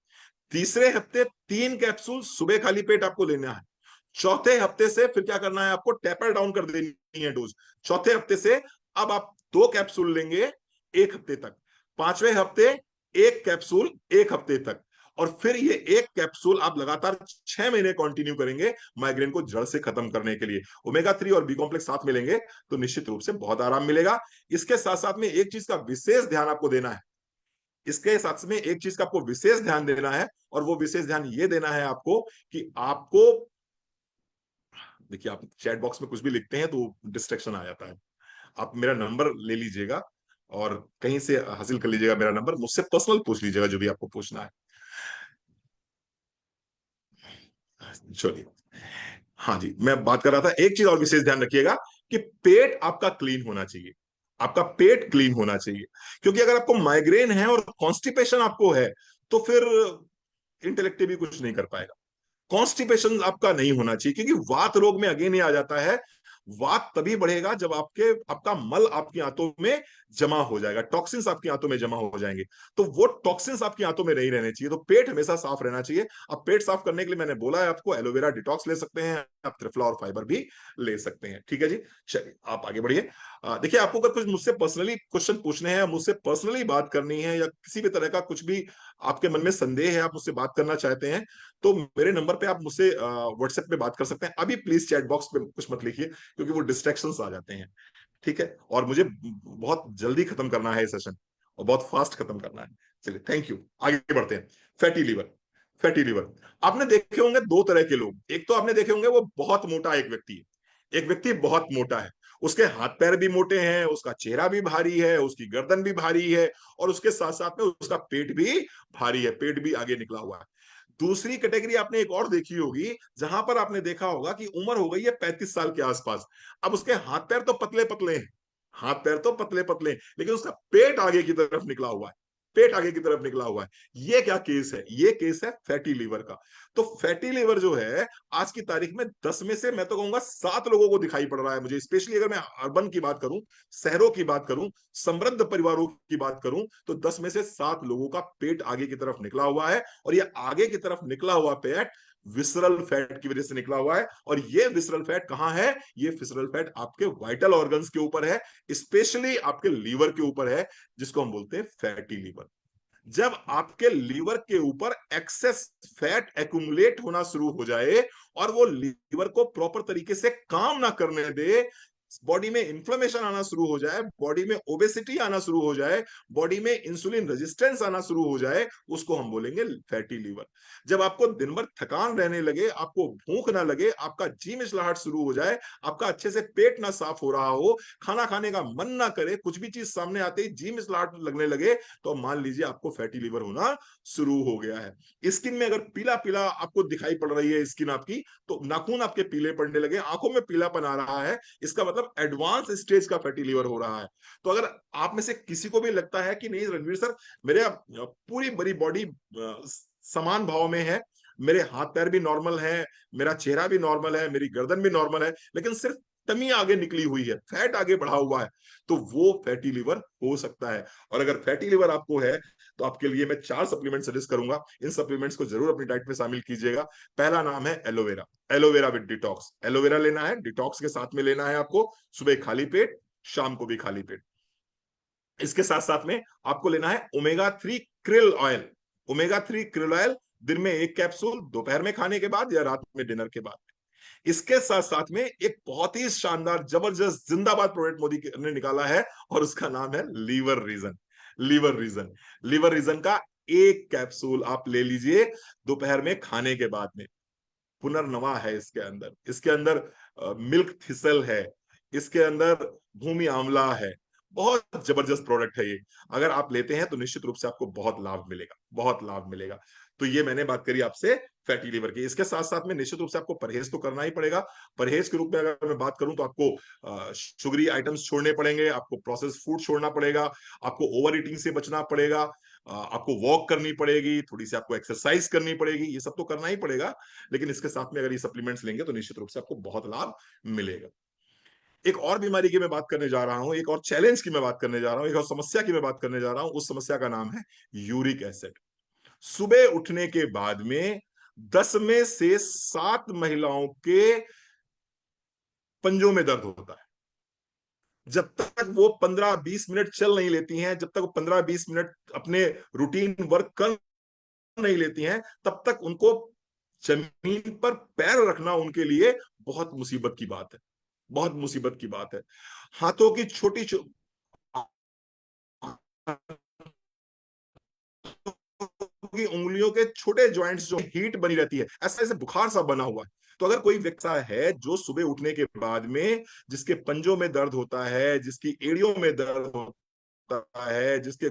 तीसरे हफ्ते 3 कैप्सूल सुबह खाली पेट आपको लेना है। चौथे हफ्ते से फिर क्या करना है, आपको टेपर डाउन कर देनी है डोज। चौथे हफ्ते से अब आप 2 कैप्सूल लेंगे 1 हफ्ते तक। 5वें हफ्ते 1 कैप्सूल 1 हफ्ते तक, और फिर ये 1 कैप्सूल आप लगातार 6 महीने कंटिन्यू करेंगे माइग्रेन को जड़ से खत्म करने के लिए। ओमेगा 3 और बी कॉम्प्लेक्स साथ में लेंगे तो निश्चित रूप से बहुत आराम मिलेगा। इसके साथ साथ में एक चीज का विशेष ध्यान आपको देना है, इसके साथ में एक चीज का आपको विशेष ध्यान देना है, और वो विशेष ध्यान ये देना है आपको कि आपको, देखिए आप चैट बॉक्स में कुछ भी लिखते हैं तो डिस्ट्रैक्शन आ जाता है। आप मेरा नंबर ले लीजिएगा और कहीं से हासिल कर लीजिएगा मेरा नंबर, मुझसे पर्सनल पूछ लीजिएगा जो भी आपको पूछना है। चलिए, हाँ जी, मैं बात कर रहा था, एक चीज और विशेष ध्यान रखिएगा कि पेट आपका क्लीन होना चाहिए। आपका पेट क्लीन होना चाहिए, क्योंकि अगर आपको माइग्रेन है और कॉन्स्टिपेशन आपको है तो फिर इंटेलेक्टिव भी कुछ नहीं कर पाएगा। कॉन्स्टिपेशन आपका नहीं होना चाहिए, क्योंकि वात रोग में अगेन ये आ जाता है, वात तभी बढ़ेगा जब आपका मल आपकी आंतों में जमा हो जाएगा, टॉक्सिन्स आपकी आंतों में जमा हो जाएंगे, तो वो टॉक्सिन्स आपकी आंतों में नहीं रहने चाहिए। तो पेट हमेशा साफ रहना चाहिए। अब पेट साफ करने के लिए मैंने बोला है आपको, एलोवेरा डिटॉक्स ले सकते हैं आप, त्रिफला और फाइबर भी ले सकते हैं। ठीक है जी, चलिए आप आगे बढ़िए। देखिए, आपको अगर कुछ मुझसे पर्सनली क्वेश्चन पूछने हैं, मुझसे पर्सनली बात करनी है, या किसी भी तरह का कुछ भी आपके मन में संदेह है, आप मुझसे बात करना चाहते हैं, तो मेरे नंबर पे आप मुझसे व्हाट्सएप पे बात कर सकते हैं। अभी प्लीज चैट बॉक्स पे कुछ मत लिखिए, क्योंकि वो डिस्ट्रैक्शंस आ जाते हैं। ठीक है, और मुझे बहुत जल्दी खत्म करना है सेशन, और बहुत फास्ट खत्म करना है। चलिए, थैंक यू, आगे बढ़ते हैं। Fatty liver. फैटी लीवर, आपने देखे होंगे दो तरह के लोग। एक तो आपने देखे होंगे वो बहुत मोटा एक व्यक्ति है, एक व्यक्ति बहुत मोटा है, उसके हाथ पैर भी मोटे हैं, उसका चेहरा भी भारी है, उसकी गर्दन भी भारी है, और उसके साथ साथ में उसका पेट भी भारी है, पेट भी आगे निकला हुआ है। दूसरी कैटेगरी आपने एक और देखी होगी, जहां पर आपने देखा होगा कि उम्र हो गई है 35 साल के आसपास, अब उसके हाथ पैर तो पतले पतले हैं, हाथ पैर तो पतले पतले हैं, लेकिन उसका पेट आगे की तरफ निकला हुआ है, पेट आगे की तरफ निकला हुआ है। ये क्या केस है? ये केस है फैटी लीवर का। तो फैटी लीवर जो है, आज की तारीख में 10 में से मैं तो कहूंगा 7 लोगों को दिखाई पड़ रहा है मुझे, स्पेशली अगर मैं अर्बन की बात करूं, शहरों की बात करूं, समृद्ध परिवारों की बात करूं, तो 10 में से 7 लोगों का पेट आगे की तरफ निकला हुआ है। और ये आगे की तरफ निकला हुआ पेट विसरल फैट की वजह से निकला हुआ है। और ये विसरल फैट कहां है? ये विसरल फैट आपके वाइटल ऑर्गन्स के ऊपर है, स्पेशली आपके लीवर के ऊपर है, जिसको हम बोलते हैं फैटी लीवर। जब आपके लीवर के ऊपर एक्सेस फैट एक्यूमुलेट होना शुरू हो जाए, और वो लीवर को प्रॉपर तरीके से काम ना करने दे, बॉडी में इंफ्लेमेशन आना शुरू हो जाए, बॉडी में ओबेसिटी आना शुरू हो जाए, बॉडी में इंसुलिन रेजिस्टेंस आना शुरू हो जाए, उसको हम बोलेंगे फैटी लीवर। जब आपको दिन भर थकान रहने लगे, आपको भूख ना लगे, आपका जी मिचलाहट शुरू हो जाए, आपका अच्छे से पेट ना साफ हो रहा हो, खाना खाने का मन ना करे, कुछ भी चीज सामने आते ही जी मिचलाहट लगने लगे, तो मान लीजिए आपको फैटी लीवर होना शुरू हो गया है। स्किन में अगर पीला पीला आपको दिखाई पड़ रही है स्किन आपकी, तो नाखून आपके पीले पड़ने लगे, आंखों में पीलापन आ रहा है, इसका मतलब एडवांस स्टेज का फैटी लीवर हो रहा है। तो अगर आप में से किसी को भी लगता है कि नहीं रणवीर सर, मेरे पूरी बड़ी बॉडी समान भाव में है, मेरे हाथ पैर भी नॉर्मल है, मेरा चेहरा भी नॉर्मल है, मेरी गर्दन भी नॉर्मल है, लेकिन सिर्फ टमी आगे निकली हुई है, फैट आगे बढ़ा हुआ है, तो वो फैटी लीवर हो सकता है। और अगर फैटी लीवर आपको है, तो आपके लिए मैं 4 सप्लीमेंट सजेस्ट करूंगा। इन सप्लीमेंट्स को जरूर अपनी डाइट में शामिल कीजिएगा। पहला नाम है aloe vera. Aloe vera with detox. Aloe vera लेना है, डिटॉक्स के साथ में लेना है आपको, सुबह खाली पेट, शाम को भी खाली पेट। इसके साथ साथ में आपको लेना है omega 3 krill oil. Omega 3 krill oil दिन में 1 कैप्सूल, दोपहर में खाने के बाद या रात में डिनर के बाद। इसके साथ साथ में एक बहुत ही शानदार जबरदस्त जिंदाबाद प्रोडक्ट मोदी ने निकाला है, और उसका नाम है liver region. Liver region. Liver region का 1 कैप्सूल आप ले लीजिए दोपहर में खाने के बाद में। पुनर्नवा है इसके अंदर, इसके अंदर मिल्क थिसल है, इसके अंदर भूमि आंवला है। बहुत जबरदस्त प्रोडक्ट है ये। अगर आप लेते हैं तो निश्चित रूप से आपको बहुत लाभ मिलेगा, बहुत लाभ मिलेगा। तो ये मैंने बात करी आपसे फैटी लीवर की। इसके साथ साथ में निश्चित रूप से आपको परहेज तो करना ही पड़ेगा। परहेज के रूप में अगर मैं बात करूं, तो आपको शुगरी आइटम्स छोड़ने पड़ेंगे, आपको प्रोसेस फूड छोड़ना पड़ेगा, आपको ओवर ईटिंग से बचना पड़ेगा, आपको वॉक करनी पड़ेगी, थोड़ी सी आपको एक्सरसाइज करनी पड़ेगी, ये सब तो करना ही पड़ेगा। लेकिन इसके साथ में अगर ये सप्लीमेंट्स लेंगे तो निश्चित रूप से आपको बहुत लाभ मिलेगा। एक और बीमारी की मैं बात करने जा रहा हूं, एक और चैलेंज की मैं बात करने जा रहा हूं, एक और समस्या की मैं बात करने जा रहा हूं। उस समस्या का नाम है यूरिक एसिड। सुबह उठने के बाद में 10 में से 7 महिलाओं के पंजों में दर्द होता है। जब तक वो 15-20 मिनट चल नहीं लेती हैं, जब तक वो 15-20 मिनट अपने रूटीन वर्क कर नहीं लेती हैं, तब तक उनको जमीन पर पैर रखना उनके लिए बहुत मुसीबत की बात है, बहुत मुसीबत की बात है। हाथों की छोटी की उंगलियों के छोटे जॉइंट्स जो हीट बनी रहती है, ऐसा ऐसे बुखार सा बना हुआ है। तो अगर कोई व्यक्ति है जो सुबह उठने के बाद में जिसके पंजों में दर्द होता है, जिसकी एड़ियों में दर्द होता है, जिसके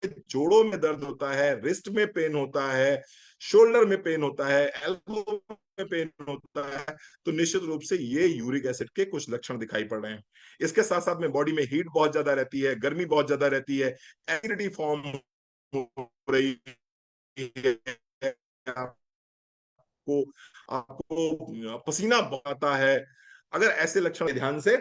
जोड़ों में दर्द होता है, रिस्ट में पेन होता है, शोल्डर में पेन होता है, एल्बो में पेन होता है, तो निश्चित रूप से ये यूरिक एसिड के कुछ लक्षण दिखाई पड़ रहे हैं। इसके साथ साथ में बॉडी में हीट बहुत ज्यादा रहती है, गर्मी बहुत ज्यादा रहती है, एसिडिटी फॉर्म हो रही है, आपको आपको पसीना आता है। अगर ऐसे लक्षण ध्यान से,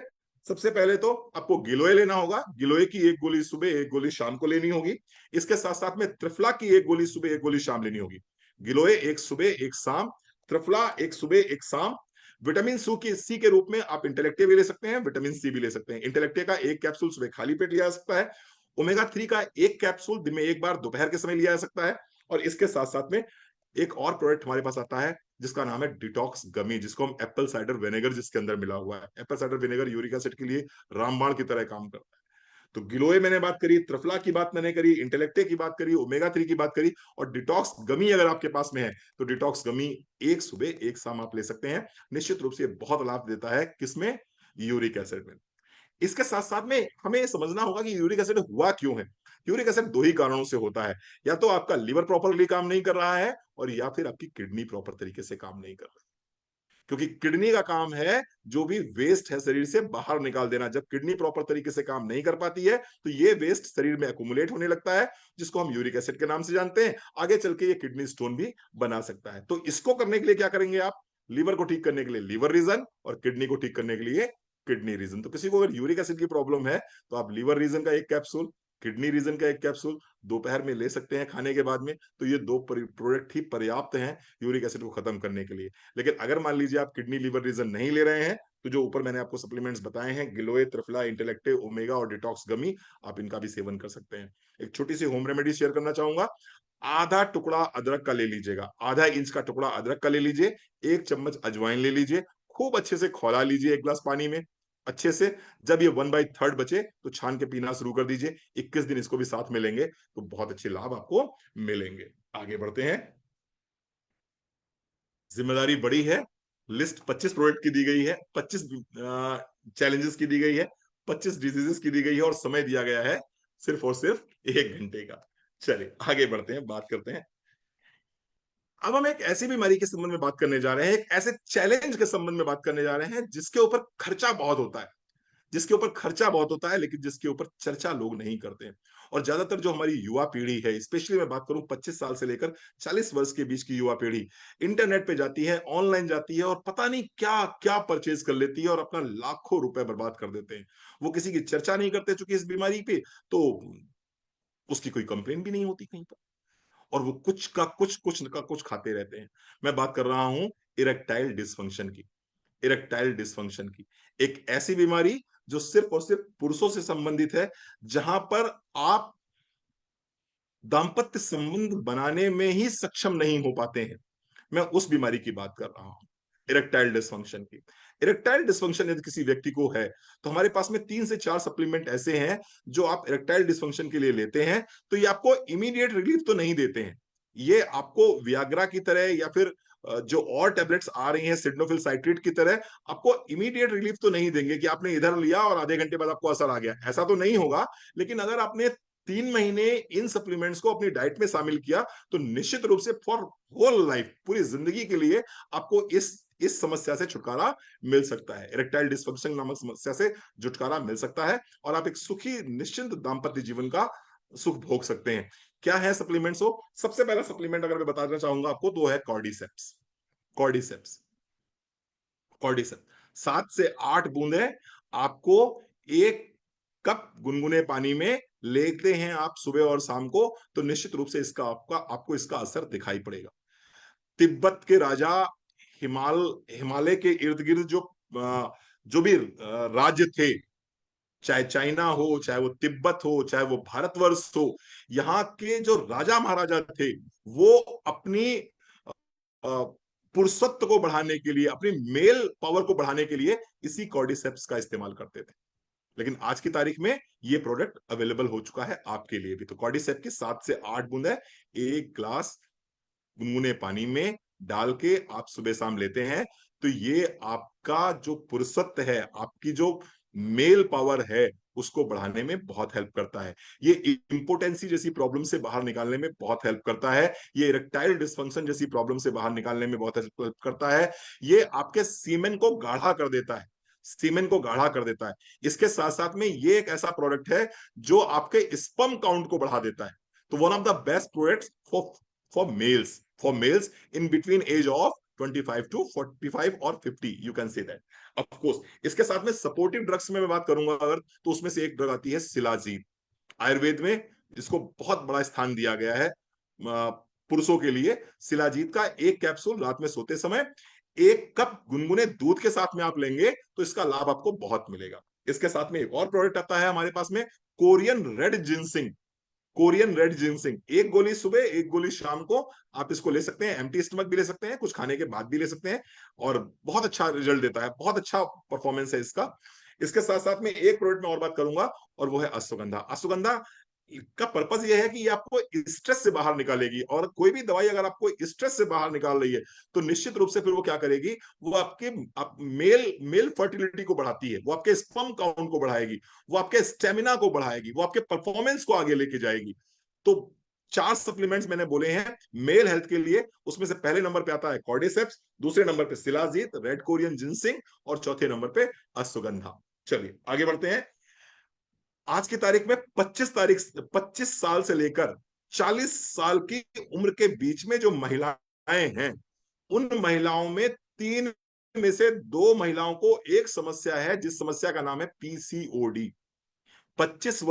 सबसे पहले तो आपको गिलोय लेना होगा। गिलोय की 1 गोली सुबह, 1 गोली शाम को लेनी होगी। इसके साथ साथ में त्रिफला की 1 गोली सुबह, 1 गोली शाम लेनी होगी। गिलोय एक सुबह एक शाम, त्रिफला एक सुबह एक शाम। विटामिन सी के रूप में आप इंटेलेक्टे भी ले सकते हैं, विटामिन सी भी ले सकते हैं। इंटेलेक्टे का एक कैप्सूल सुबह खाली पेट लिया जा सकता है। ओमेगा 3 का एक कैप्सूल दिन में एक बार दोपहर के समय लिया जा सकता है। और इसके साथ साथ में एक और प्रोडक्ट हमारे पास आता है जिसका नाम है डिटॉक्स गमी, जिसको हम एप्पल साइडर विनेगर जिसके अंदर मिला हुआ है। Apple cider vinegar uric acid के लिए रामबाण की तरह काम करता है। तो गिलोय मैंने बात करी, त्रिफला की बात मैंने करी, इंटेलेक्टे की बात करी, ओमेगा 3 की बात करी, और डिटॉक्स गमी अगर आपके पास में है तो डिटॉक्स गमी एक सुबह एक शाम आप ले सकते हैं। निश्चित रूप से बहुत लाभ देता है किसमें, यूरिक एसिड में। इसके साथ साथ में हमें ये समझना होगा कि यूरिक एसिड हुआ क्यों है। यूरिक एसिड दो ही कारणों से होता है, या तो आपका लिवर प्रॉपरली काम नहीं कर रहा है, और या फिर आपकी किडनी प्रॉपर तरीके से काम नहीं कर रही। क्योंकि किडनी का काम है जो भी वेस्ट है शरीर से बाहर निकाल देना। जब किडनी प्रॉपर तरीके से काम नहीं कर पाती है तो ये वेस्ट शरीर में अकुमुलेट होने लगता है, जिसको हम यूरिक एसिड के नाम से जानते हैं। आगे चल के ये किडनी स्टोन भी बना सकता है। तो इसको करने के लिए क्या करेंगे आप, लीवर को ठीक करने के लिए लीवर रीजन, और किडनी को ठीक करने के लिए किडनी रीजन। तो किसी को अगर यूरिक एसिड की प्रॉब्लम है तो आप लीवर रीजन का एक कैप्सूल, किडनी रीजन का एक कैप्सूल दोपहर में ले सकते हैं खाने के बाद में। तो ये दो प्रोडक्ट ही पर्याप्त हैं यूरिक एसिड को खत्म करने के लिए। लेकिन अगर मान लीजिए आप किडनी लीवर रीजन नहीं ले रहे हैं तो जो ऊपर मैंने आपको सप्लीमेंट्स बताए हैं, गिलोय, त्रिफला, इंटेलेक्टे, ओमेगा और डिटॉक्स गमी, आप इनका भी सेवन कर सकते हैं। एक छोटी सी होम रेमेडी शेयर करना चाहूंगा। आधा टुकड़ा अदरक का ले लीजिएगा, आधा इंच का टुकड़ा अदरक का ले लीजिए, एक चम्मच अजवाइन ले लीजिए, खूब अच्छे से खौला लीजिए एक गिलास पानी में अच्छे से। जब ये 1/3 बचे तो छान के पीना शुरू कर दीजिए। 21 दिन इसको भी साथ में लेंगे तो बहुत अच्छे लाभ आपको मिलेंगे। आगे बढ़ते हैं। जिम्मेदारी बड़ी है। लिस्ट 25 प्रोडक्ट की दी गई है, 25 चैलेंजेस की दी गई है, 25 डिजीजेस की दी गई है, और समय दिया गया है सिर्फ और सिर्फ 1 घंटे का। चलिए आगे बढ़ते हैं, बात करते हैं। अब हम एक ऐसी बीमारी के संबंध में बात करने जा रहे हैं, एक ऐसे चैलेंज के संबंध में बात करने जा रहे हैं जिसके ऊपर खर्चा बहुत होता है, जिसके ऊपर खर्चा बहुत होता है, लेकिन जिसके ऊपर चर्चा लोग नहीं करते हैं। और ज्यादातर जो हमारी युवा पीढ़ी है, स्पेशली मैं बात करूं 25 साल से लेकर 40 वर्ष के बीच की युवा पीढ़ी, इंटरनेट पे जाती है, ऑनलाइन जाती है, और पता नहीं क्या क्या परचेज कर लेती है और अपना लाखों रुपए बर्बाद कर देते हैं। वो किसी की चर्चा नहीं करते चूंकि इस बीमारी पे, तो उसकी कोई कंप्लेन भी नहीं होती कहीं पर, और वो कुछ का कुछ, कुछ का कुछ खाते रहते हैं। मैं बात कर रहा हूं इरेक्टाइल डिसफंक्शन की। इरेक्टाइल डिसफंक्शन की, एक ऐसी बीमारी जो सिर्फ और सिर्फ पुरुषों से संबंधित है, जहां पर आप दाम्पत्य संबंध बनाने में ही सक्षम नहीं हो पाते हैं। मैं उस बीमारी की बात कर रहा हूं, इरेक्टाइल डिसफंक्शन की। इरेक्टाइल डिसफंक्शन यदि किसी व्यक्ति को है तो हमारे पास में 3 से 4 सप्लीमेंट ऐसे हैं जो आप इरेक्टाइल डिसफंक्शन के लिए लेते हैं तो ये आपको इमीडिएट रिलीफ तो नहीं देते हैं। ये आपको वियाग्रा की तरह या फिर जो और टेबलेट्स आ रही हैं सिडनोफिल साइट्रेट की तरह आपको इमीडिएट रिलीफ तो नहीं देंगे कि आपने इधर लिया और आधे घंटे बाद आपको असर आ गया, ऐसा तो नहीं होगा। लेकिन अगर आपने 3 महीने इन सप्लीमेंट्स को अपनी डाइट में शामिल किया तो निश्चित रूप से फॉर होल लाइफ, पूरी जिंदगी के लिए आपको इस समस्या से छुटकारा मिल सकता है। इरेक्टाइल डिसफंक्शन नामक समस्या से छुटकारा मिल सकता है और आप एक सुखी निश्चिंत दाम्पत्य जीवन का सुख भोग सकते हैं। क्या है सप्लीमेंट्स? हो सबसे पहला सप्लीमेंट अगर मैं बताना चाहूंगा आपको तो है कॉर्डिसेप्स। कॉर्डिसेप्स, कॉर्डिसेप्स 7 से 8 बूंदे आपको 1 कप गुनगुने पानी में लेते हैं आप सुबह और शाम को, तो निश्चित रूप से इसका आपको इसका असर दिखाई पड़ेगा। तिब्बत के राजा हिमालय के इर्द गिर्द जो भी राज्य थे, चाहे चाइना हो, चाहे वो तिब्बत हो, चाहे वो भारतवर्ष हो, यहाँ के जो राजा महाराजा थे वो अपनी पुरुषत्व को बढ़ाने के लिए, अपनी मेल पावर को बढ़ाने के लिए इसी कॉर्डिसेप्स का इस्तेमाल करते थे। लेकिन आज की तारीख में ये प्रोडक्ट अवेलेबल हो चुका है आपके लिए भी। तो कॉर्डिसेप की 7 से 8 बूंदे 1 गिलास गुनगुने पानी में डाल के आप सुबह शाम लेते हैं तो ये आपका जो पुरुषत्व है, आपकी जो मेल पावर है, उसको बढ़ाने में बहुत हेल्प करता है। ये इंपोटेंसी जैसी प्रॉब्लम से बाहर निकालने में बहुत हेल्प करता है। ये इरेक्टाइल डिसफंक्शन जैसी प्रॉब्लम से बाहर निकालने में बहुत हेल्प करता है। ये आपके सीमेन को गाढ़ा कर देता है, सीमेन को गाढ़ा कर देता है। इसके साथ साथ में ये एक ऐसा प्रोडक्ट है जो आपके स्पर्म काउंट को बढ़ा देता है। तो one of the best products for males in between age of 25 to 45 और 50, you can say that. Of course इसके साथ में सपोर्टिव ड्रग्स में मैं बात करूंगा अगर, तो उसमें से एक ड्रग आती है शिलाजीत। आयुर्वेद में इसको बहुत बड़ा स्थान दिया गया है पुरुषों के लिए। शिलाजीत का एक कैप्सूल रात में सोते समय 1 कप गुनगुने दूध के साथ में आप लेंगे तो इसका लाभ आपको बहुत मिलेगा। इसके साथ में एक और प्रोडक्ट आता है हमारे पास में, Korean red ginseng. Korean red ginseng, 1 गोली सुबह 1 गोली शाम को आप इसको ले सकते हैं, एम्प्टी स्टमक भी ले सकते हैं, कुछ खाने के बाद भी ले सकते हैं, और बहुत अच्छा रिजल्ट देता है, बहुत अच्छा परफॉर्मेंस है इसका। इसके साथ साथ में एक प्रोडक्ट में और बात करूंगा, और वो है अश्वगंधा। अश्वगंधा का पर्पस ये है कि ये आपको स्ट्रेस से बाहर निकालेगी, और कोई भी दवाई अगर आपको स्ट्रेस से बाहर निकाल रही है तो निश्चित रूप से फिर वो क्या करेगी, वो आपके मेल मेल फर्टिलिटी को बढ़ाती है, वो आपके स्पर्म काउंट को बढ़ाएगी, वो आपके स्टेमिना को बढ़ाएगी, वो आपके परफॉर्मेंस को आगे लेके जाएगी। तो 4 सप्लीमेंट्स मैंने बोले हैं मेल हेल्थ के लिए, उसमें से पहले नंबर पे आता है कॉर्डिसेप्स, दूसरे नंबर पे शिलाजीत, रेड कोरियन जिनसिंग, और चौथे नंबर पे अश्वगंधा। चलिए आगे बढ़ते हैं। आज की तारीख में 25 साल से लेकर 40 साल की उम्र के बीच में जो महिलाएं हैं, उन महिलाओं में 3 में से 2 महिलाओं को एक समस्या है, जिस समस्या का नाम है पीसीओडी। 25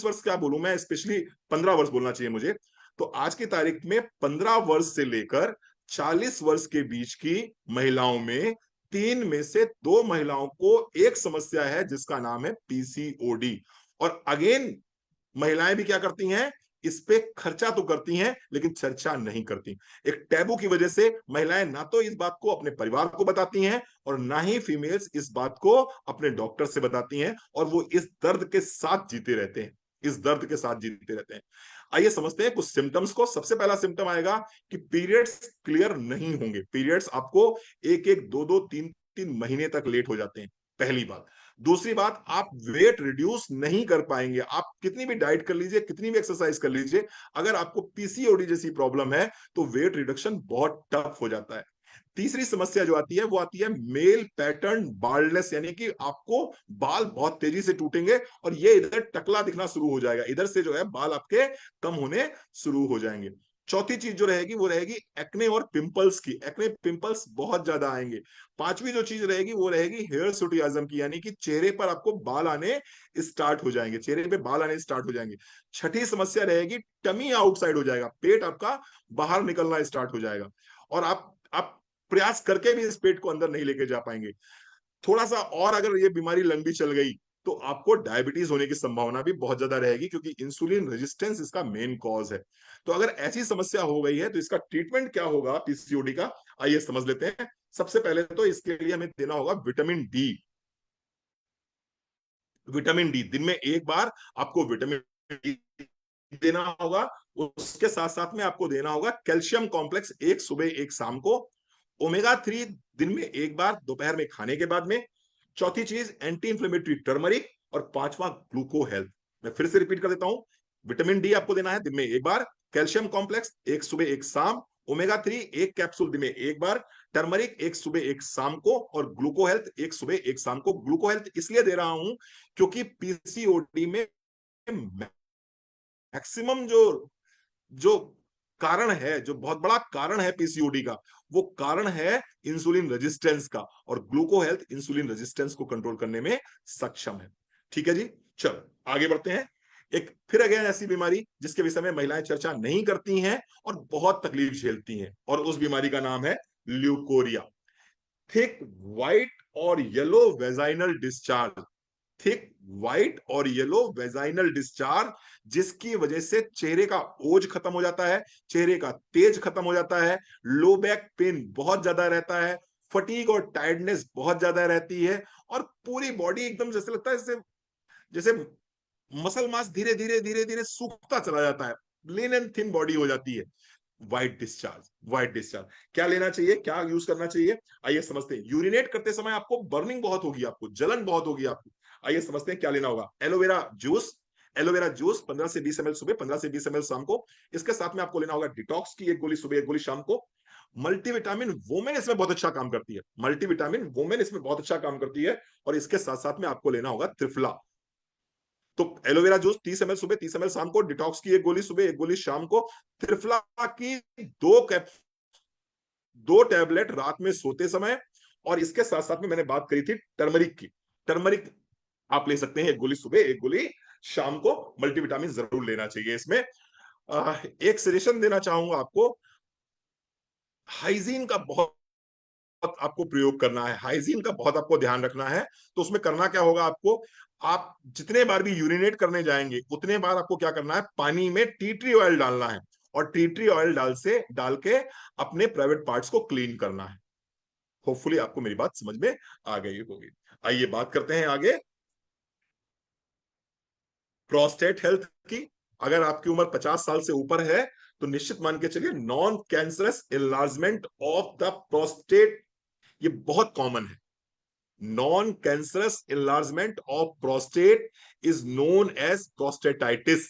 वर्ष क्या बोलूं मैं, स्पेशली 15 वर्ष बोलना चाहिए मुझे। तो आज की तारीख में 15 वर्ष से लेकर 40 वर्ष के बीच की महिलाओं में 3 में से 2 महिलाओं को एक समस्या है, जिसका नाम है पीसीओडी। और अगेन महिलाएं भी क्या करती हैं, इस पे खर्चा तो करती हैं लेकिन चर्चा नहीं करती। एक टैबू की वजह से महिलाएं ना तो इस बात को अपने परिवार को बताती हैं, और ना ही फीमेल्स इस बात को अपने डॉक्टर से बताती हैं, और वो इस दर्द के साथ जीते रहते हैं, इस दर्द के साथ जीते रहते हैं। आइए समझते हैं कुछ सिम्टम्स को। सबसे पहला सिम्टम आएगा कि पीरियड्स क्लियर नहीं होंगे। पीरियड्स आपको 1-1, 2-2, 3-3 महीने तक लेट हो जाते हैं, पहली बात। दूसरी बात, आप वेट रिड्यूस नहीं कर पाएंगे, आप कितनी भी डाइट कर लीजिए, कितनी भी एक्सरसाइज कर लीजिए, अगर आपको पीसीओडी जैसी प्रॉब्लम है तो वेट रिडक्शन बहुत टफ हो जाता है। तीसरी समस्या जो आती है वो आती है मेल पैटर्न बाल्डनेस, यानी कि आपको बाल बहुत तेजी से टूटेंगे, और ये इधर टकला दिखना शुरू हो जाएगा, इधर से जो है बाल आपके कम होने शुरू हो जाएंगे। चौथी चीज जो रहेगी वो रहेगी एक्ने और पिंपल्स की। एक्ने पिंपल्स बहुत ज्यादा आएंगे। पांचवी जो चीज रहेगी वो रहेगी हेयर सुटियाज्म की, यानी कि चेहरे पर आपको बाल आने स्टार्ट हो जाएंगे, चेहरे पे बाल आने स्टार्ट हो जाएंगे। छठी समस्या रहेगी टमी आउटसाइड हो जाएगा, पेट आपका बाहर निकलना स्टार्ट हो जाएगा, और आप प्रयास करके भी इस पेट को अंदर नहीं लेके जा पाएंगे। थोड़ा सा और अगर ये बीमारी लंबी चल गई तो आपको डायबिटीज होने की संभावना भी बहुत ज्यादा रहेगी, क्योंकि इंसुलिन रेजिस्टेंस इसका मेन कॉज है। तो अगर ऐसी समस्या हो गई है तो इसका ट्रीटमेंट क्या होगा पीसीओडी का, आइए समझ लेते हैं। सबसे पहले तो इसके लिए हमें देना होगा विटामिन डी। विटामिन डी दिन में 1 बार आपको विटामिन डी देना होगा। उसके साथ साथ में आपको देना होगा कैल्शियम कॉम्प्लेक्स, एक सुबह एक शाम को। ओमेगा 3 दिन में 1 बार दोपहर में खाने के बाद में। चौथी चीज एंटी इंफ्लेमेटरी टर्मरिक, और पांचवा ग्लूको हेल्थ। मैं फिर से रिपीट कर देता हूं, विटामिन डी आपको देना है दिन में 1 बार, कैल्शियम कॉम्प्लेक्स एक सुबह एक शाम, ओमेगा 3 एक कैप्सूल दिन में 1 बार, टर्मरिक एक सुबह एक शाम को, और ग्लूको हेल्थ एक सुबह एक शाम को। ग्लूको हेल्थ इसलिए दे रहा हूं क्योंकि पीसीओडी में मैक्सिमम जो जो कारण है, जो बहुत बड़ा कारण है पीसीओडी का, वो कारण है इंसुलिन रेजिस्टेंस का, और ग्लूको हेल्थ इंसुलिन रेजिस्टेंस को कंट्रोल करने में सक्षम है। ठीक है जी, चलो आगे बढ़ते हैं। एक फिर अगेन ऐसी बीमारी जिसके विषय में महिलाएं चर्चा नहीं करती हैं और बहुत तकलीफ झेलती हैं, और उस बीमारी का नाम है ल्यूकोरिया। थिक व्हाइट और yellow vaginal discharge, thick white और येलो वेजाइनल डिस्चार्ज, जिसकी वजह से चेहरे का ओज खत्म हो जाता है, चेहरे का तेज खत्म हो जाता है, लो बैक पेन बहुत ज्यादा रहता है, फटीग और टायर्डनेस बहुत ज्यादा रहती है, और पूरी बॉडी एकदम जैसे लगता है जैसे जैसे मसल मास धीरे धीरे धीरे धीरे सूखता चला जाता है, लीन एंड थिन बॉडी हो जाती है। व्हाइट डिस्चार्ज, व्हाइट डिस्चार्ज क्या लेना चाहिए, क्या यूज करना चाहिए, आइए समझते हैं। यूरिनेट करते समय आपको बर्निंग बहुत होगी, आपको जलन बहुत होगी आपको, आइए समझते हैं क्या लेना होगा। एलोवेरा जूस, एलोवेरा जूस 15 से 20 ml सुबह, 15 से 20 ml शाम को। इसके साथ में आपको लेना होगा डिटॉक्स की 1 गोली सुबह 1 गोली शाम को। मल्टीविटामिन वोमेन इसमें बहुत अच्छा काम करती है, मल्टीविटामिन वोमेन इसमें बहुत अच्छा काम करती है। और इसके साथ साथ में आपको लेना होगा त्रिफला। तो एलोवेरा जूस 30 ml सुबह 30 ml शाम को, डिटॉक्स की 1 गोली सुबह 1 गोली शाम को, त्रिफला की 2 टैबलेट रात में सोते समय। और इसके साथ साथ में मैंने बात करी थी टर्मरिक की, टर्मरिक आप ले सकते हैं 1 गोली सुबह 1 गोली शाम को। मल्टीविटामिन जरूर लेना चाहिए इसमें। एक सजेशन देना चाहूंगा आपको, हाइजीन का बहुत आपको प्रयोग करना है, हाइजीन का बहुत आपको ध्यान रखना है। तो उसमें करना क्या होगा आपको, आप जितने बार भी यूरिनेट करने जाएंगे उतने बार आपको क्या करना है, पानी में टी ट्री ऑयल डालना है, और टी ट्री ऑयल डाल के अपने प्राइवेट पार्ट्स को क्लीन करना है। होपफुली आपको मेरी बात समझ में आ गई होगी। आइए बात करते हैं आगे प्रोस्टेट हेल्थ की। अगर आपकी उम्र 50 साल से ऊपर है तो निश्चित मान के चलिए non cancerous enlargement of the prostate, ये बहुत कॉमन है। Non cancerous enlargement of prostate is known as prostatitis.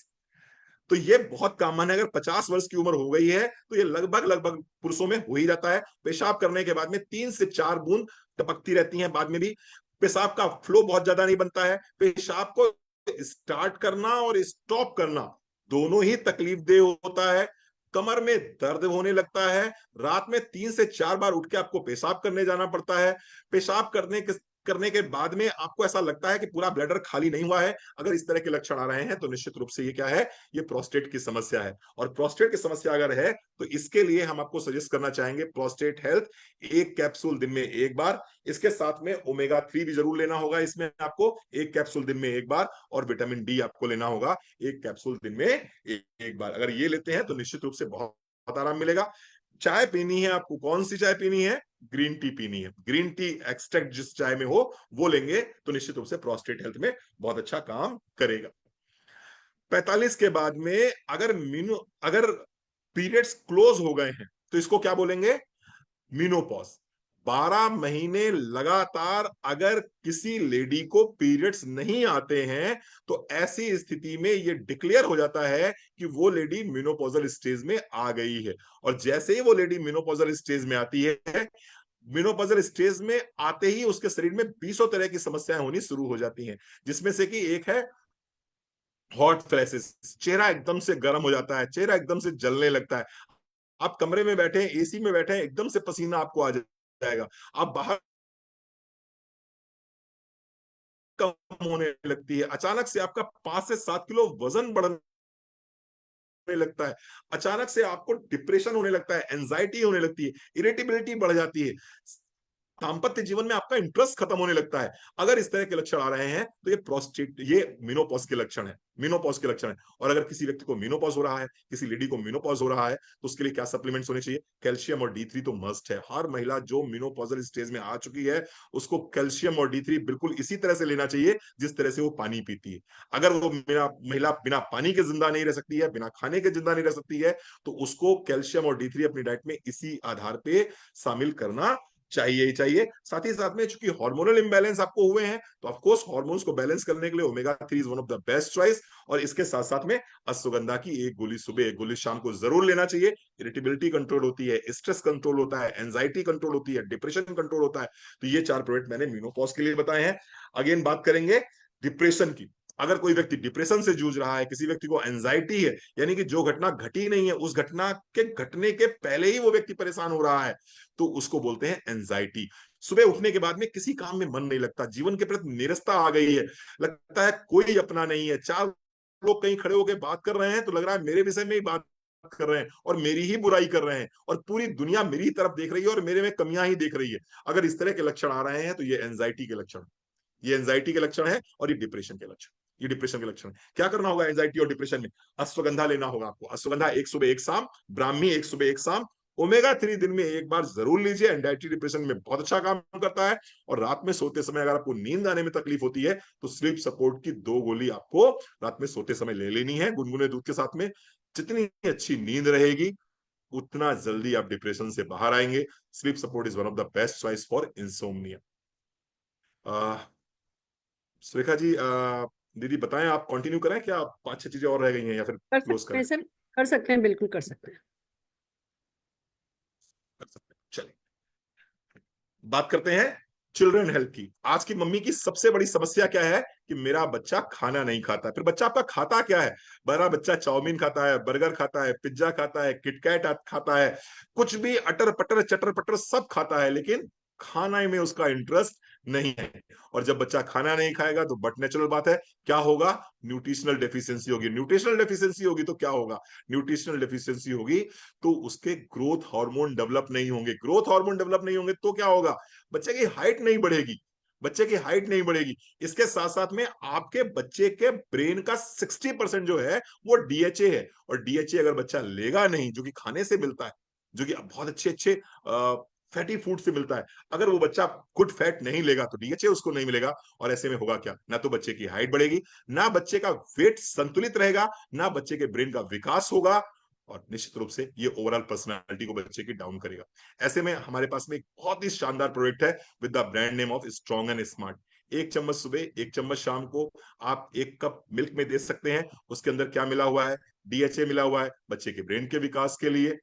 तो ये बहुत कॉमन है। अगर 50 वर्ष की उम्र हो गई है तो ये लगभग लगभग पुरुषों में हो ही जाता है। पेशाब करने के बाद में 3 से 4 बूंद टपकती रहती हैं, बाद में भी पेशाब का फ्लो बहुत ज्यादा नहीं बनता है। पेशाब को स्टार्ट करना और स्टॉप करना दोनों ही तकलीफ दे होता है। कमर में दर्द होने लगता है, रात में 3 से 4 बार उठ के आपको पेशाब करने जाना पड़ता है। पेशाब करने के बाद में आपको ऐसा लगता है कि पूरा ब्लैडर खाली नहीं हुआ है। अगर इस तरह के लक्षण आ रहे हैं तो निश्चित रूप से ये क्या है, ये प्रोस्टेट की समस्या है। और प्रोस्टेट की समस्या अगर है तो इसके लिए हम आपको सजेस्ट करना चाहेंगे प्रोस्टेट हेल्थ, 1 कैप्सूल दिन में 1 बार। इसके साथ में ओमेगा 3 भी जरूर लेना होगा, इसमें आपको 1 कैप्सूल दिन में 1 बार, और विटामिन डी आपको लेना होगा 1 कैप्सूल दिन में 1 बार। अगर ये लेते हैं तो निश्चित रूप से बहुत बहुत आराम मिलेगा। चाय पीनी है आपको, कौन सी चाय पीनी है, ग्रीन टी पीनी है। ग्रीन टी एक्सट्रैक्ट जिस चाय में हो वो लेंगे तो निश्चित रूप से प्रोस्टेट हेल्थ में बहुत अच्छा काम करेगा। 45 के बाद में अगर पीरियड्स क्लोज हो गए हैं तो इसको क्या बोलेंगे, मीनोपॉज। 12 महीने लगातार अगर किसी लेडी को पीरियड्स नहीं आते हैं तो ऐसी स्थिति में ये डिक्लेयर हो जाता है कि वो लेडी मेनोपॉजल स्टेज में आ गई है। और जैसे ही वो लेडी मेनोपॉजल स्टेज में आती है, मेनोपॉजल स्टेज में आते ही उसके शरीर में 20 तरह की समस्याएं होनी शुरू हो जाती हैं, जिसमें से कि एक है हॉट फ्लैशेस। चेहरा एकदम से गर्म हो जाता है, चेहरा एकदम से जलने लगता है। आप कमरे में बैठे हैं, एसी में बैठे हैं, एकदम से पसीना आपको आ जाएगा। आप बाहर कम होने लगती है, अचानक से आपका 5 से 7 किलो वजन बढ़ने लगता है, अचानक से आपको डिप्रेशन होने लगता है, एंजाइटी होने लगती है, इरिटेबिलिटी बढ़ जाती है, दाम्पत्य जीवन में आपका इंटरेस्ट खत्म होने लगता है। अगर इस तरह के लक्षण आ रहे हैं तो ये मेनोपॉज के लक्षण है, मेनोपॉज के लक्षण है। और अगर किसी व्यक्ति को मेनोपॉज हो रहा है, किसी लेडी को मेनोपॉज हो रहा है, तो उसके लिए क्या सप्लीमेंट्स होने चाहिए, कैल्शियम और D3 तो मस्ट है। हर महिला जो मेनोपॉजल स्टेज में आ चुकी है उसको कैल्शियम और D3 बिल्कुल इसी तरह से लेना चाहिए जिस तरह से वो पानी पीती है। अगर वो महिला बिना पानी के जिंदा नहीं रह सकती है, बिना खाने के जिंदा नहीं रह सकती है, तो उसको कैल्शियम और D3 अपनी डाइट में इसी आधार पे शामिल करना चाहिए ही चाहिए। साथ ही साथ में चूंकि हार्मोनल इंबैलेंस आपको हुए हैं तो ऑफ कोर्स हार्मोन्स को बैलेंस करने के लिए omega 3 is one of the best choice. और इसके साथ साथ में अश्वगंधा की 1 गोली सुबह 1 गोली शाम को जरूर लेना चाहिए। इरिटेबिलिटी कंट्रोल होती है, स्ट्रेस कंट्रोल होता है, एंजाइटी कंट्रोल होती है, डिप्रेशन कंट्रोल होता है। तो ये 4 प्रोडक्ट मैंने मीनोपॉज के लिए बताए हैं। अगेन बात करेंगे डिप्रेशन की। अगर कोई व्यक्ति डिप्रेशन से जूझ रहा है, किसी व्यक्ति को एंजाइटी है, यानी कि जो घटना घटी नहीं है उस घटना के घटने के पहले ही वो व्यक्ति परेशान हो रहा है, तो उसको बोलते हैं एंजाइटी। सुबह उठने के बाद में किसी काम में मन नहीं लगता, जीवन के प्रति निरस्ता आ गई है, लगता है कोई अपना नहीं है। 4 लोग कहीं खड़े होकर बात कर रहे हैं तो लग रहा है मेरे विषय में ही बात कर रहे हैं और मेरी ही बुराई कर रहे हैं, और पूरी दुनिया मेरी तरफ देख रही है और मेरे में कमियां ही देख रही है। अगर इस तरह के लक्षण आ रहे हैं तो ये एंजाइटी के लक्षण, ये एंजाइटी के लक्षण है, और ये डिप्रेशन के लक्षण, ये डिप्रेशन के लक्षण है। क्या करना होगा एंजाइटी और डिप्रेशन में, अश्वगंधा लेना होगा आपको। अश्वगंधा 1 सुबह 1 शाम, ब्राह्मी 1 सुबह 1 शाम, ओमेगा 3 दिन में 1 बार जरूर लीजिए। एंजाइटी डिप्रेशन में बहुत अच्छा काम करता है। और रात में सोते समय अगर आपको नींद आने में तकलीफ होती है तो स्लीप सपोर्ट की 2 गोली आपको रात में सोते समय ले लेनी है गुनगुने दूध के साथ में। जितनी अच्छी नींद रहेगी उतना जल्दी आप डिप्रेशन से बाहर आएंगे। Sleep support is one of the best choice for insomnia. Surekha ji, दीदी बताएं, आप कंटिन्यू करें क्या, 5-6 चीजें और रह गई हैं या फिर कर क्लोज सकते करें। हैं सर, कर सकते हैं, बिल्कुल कर सकते हैं। कर सकते हैं, चलिए बात करते हैं चिल्ड्रन हेल्थ की। आज की मम्मी की सबसे बड़ी समस्या क्या है कि मेरा बच्चा खाना नहीं खाता है। फिर बच्चा आपका खाता क्या है, बड़ा बच्चा चाउमीन खाता है, बर्गर खाता है, पिज्जा खाता है, किटकैट खाता है, कुछ भी अटर पटर चटर पटर सब खाता है, लेकिन खाना में उसका इंटरेस्ट नहीं है। और जब बच्चा खाना नहीं खाएगा तो बट नेचुरल बात है क्या होगा, न्यूट्रिशनल डेफिशिएंसी होगी। न्यूट्रिशनल डेफिशिएंसी होगी तो क्या होगा, न्यूट्रिशनल डेफिशिएंसी होगी तो उसके ग्रोथ हार्मोन डेवलप नहीं होंगे। ग्रोथ हार्मोन डेवलप नहीं होंगे तो क्या होगा, बच्चे की हाइट नहीं बढ़ेगी, बच्चे की हाइट नहीं बढ़ेगी। इसके साथ साथ में आपके बच्चे के ब्रेन का 60% जो है वो डीएचए है। और डीएचए अगर बच्चा लेगा नहीं, जो कि खाने से मिलता है, जो कि बहुत अच्छे अच्छे फैटी फूड से मिलता है, अगर वो बच्चा गुड फैट नहीं लेगा तो डीएचए उसको नहीं मिलेगा। और ऐसे में होगा क्या, ना तो बच्चे की हाइट बढ़ेगी, ना बच्चे का वेट संतुलित रहेगा, ना बच्चे के ब्रेन का विकास होगा, और निश्चित रूप से ये ओवरऑल पर्सनालिटी को बच्चे की डाउन करेगा। ऐसे में हमारे पास में एक बहुत ही शानदार प्रोडक्ट है with the brand name of strong and smart. 1 चम्मच सुबह, 1 चम्मच शाम को आप 1 कप मिल्क में दे सकते हैं। उसके अंदर क्या मिला हुआ है, डीएचए मिला हुआ है बच्चे के ब्रेन के विकास के लिए।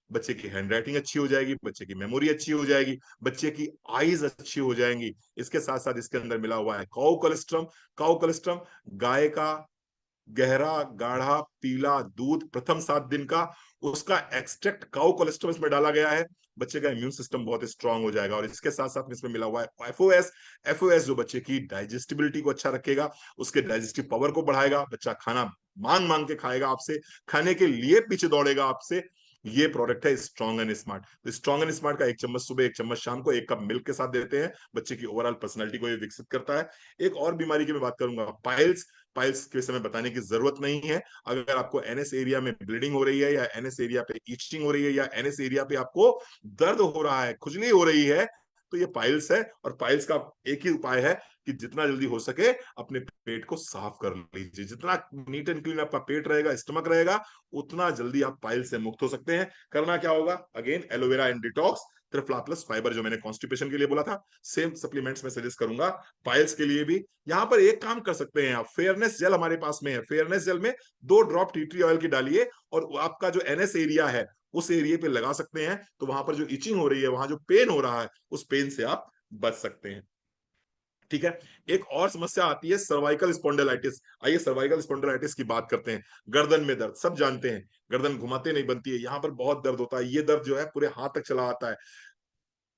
बच्चे की हैंडराइटिंग अच्छी हो जाएगी, बच्चे की मेमोरी अच्छी हो जाएगी, बच्चे की आईज अच्छी हो जाएंगी। इसके साथ साथ इसके अंदर मिला हुआ है काउ कोलेस्ट्रम। काउ कोलेस्ट्रम गाय का गहरा गाढ़ा पीला दूध प्रथम 7 दिन का, उसका एक्सट्रैक्ट काउ कोलेस्ट्रॉल इसमें डाला गया है। बच्चे का इम्यून सिस्टम बहुत स्ट्रांग हो जाएगा। और इसके साथ साथ में इसमें मिला हुआ है एफओएस। एफओएस जो बच्चे की डाइजेस्टिबिलिटी को अच्छा रखेगा, उसके डाइजेस्टिव पावर को बढ़ाएगा। बच्चा खाना मांग मांग के खाएगा आपसे, खाने के लिए पीछे दौड़ेगा आपसे। ये प्रोडक्ट है स्ट्रॉन्ग एंड स्मार्ट। तो स्ट्रॉन्ग एंड स्मार्ट का 1 चम्मच सुबह, 1 चम्मच शाम को 1 कप मिल्क के साथ देते हैं। बच्चे की ओवरऑल पर्सनैलिटी को ये विकसित करता है। एक और बीमारी की मैं बात करूंगा, पाइल्स। पाइल्स के समय बताने की जरूरत नहीं है। अगर आपको एनएस एरिया में ब्लीडिंग हो रही है, या एनएस एरिया पे इचिंग हो रही है, या एनएस एरिया पे आपको दर्द हो रहा है, खुजली हो रही है, तो ये पाइल्स है। और पाइल्स का एक ही उपाय है कि जितना जल्दी हो सके अपने पेट को साफ कर लीजिए। जितना नीट एंड क्लीन आपका पेट रहेगा, स्टमक रहेगा, उतना जल्दी आप पाइल से मुक्त हो सकते हैं। करना क्या होगा, again aloe vera and detox, triphala plus fibre जो मैंने कॉन्स्टिपेशन के लिए बोला था, सेम सप्लीमेंट्स में सजेस्ट करूंगा पाइल्स के लिए भी। यहां पर एक काम कर सकते हैं आप, फेयरनेस जेल हमारे पास में है। फेयरनेस जेल में 2 ड्रॉप टी ट्री ऑयल की डालिए, और आपका जो एनएस एरिया है उस एरिया पे लगा सकते हैं। तो वहां पर जो इचिंग हो रही है, वहां जो पेन हो रहा है, उस पेन से आप बच सकते हैं। ठीक है। एक और समस्या आती है सर्वाइकल स्पॉन्डिलाइटिस। आइए सर्वाइकल स्पॉन्डिलाइटिस की बात करते हैं। गर्दन में दर्द, सब जानते हैं गर्दन घुमाते नहीं बनती है, यहां पर बहुत दर्द होता है। ये दर्द जो है पूरे हाथ तक चला आता है,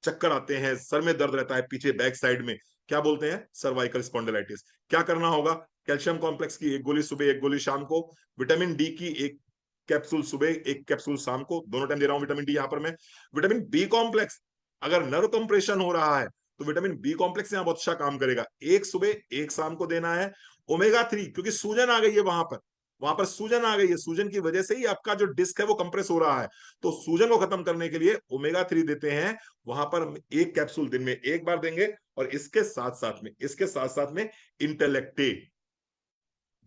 चक्कर आते हैं, सर में दर्द रहता है पीछे बैक साइड में, क्या बोलते हैं, सर्वाइकल स्पॉन्डिलाइटिस। क्या करना होगा, कैल्शियम कॉम्प्लेक्स की 1 गोली सुबह, 1 गोली शाम को, विटामिन डी की 1 कैप्सूल सुबह, 1 कैप्सूल शाम को, दोनों टाइम दे रहा हूं विटामिन डी यहां पर मैं। विटामिन बी कॉम्प्लेक्स, अगर नर्व कंप्रेशन हो रहा है तो विटामिन बी कॉम्प्लेक्स यहाँ बहुत अच्छा काम करेगा। 1 सुबह 1 शाम को देना है। ओमेगा 3, क्योंकि सूजन आ गई है वहां पर सूजन आ गई है, सूजन की वजह से ही आपका जो डिस्क है वो कंप्रेस हो रहा है। तो सूजन को खत्म करने के लिए ओमेगा 3 देते हैं। वहां पर हम 1 कैप्सूल दिन में 1 बार देंगे। और इसके साथ साथ में इंटेलेक्टे।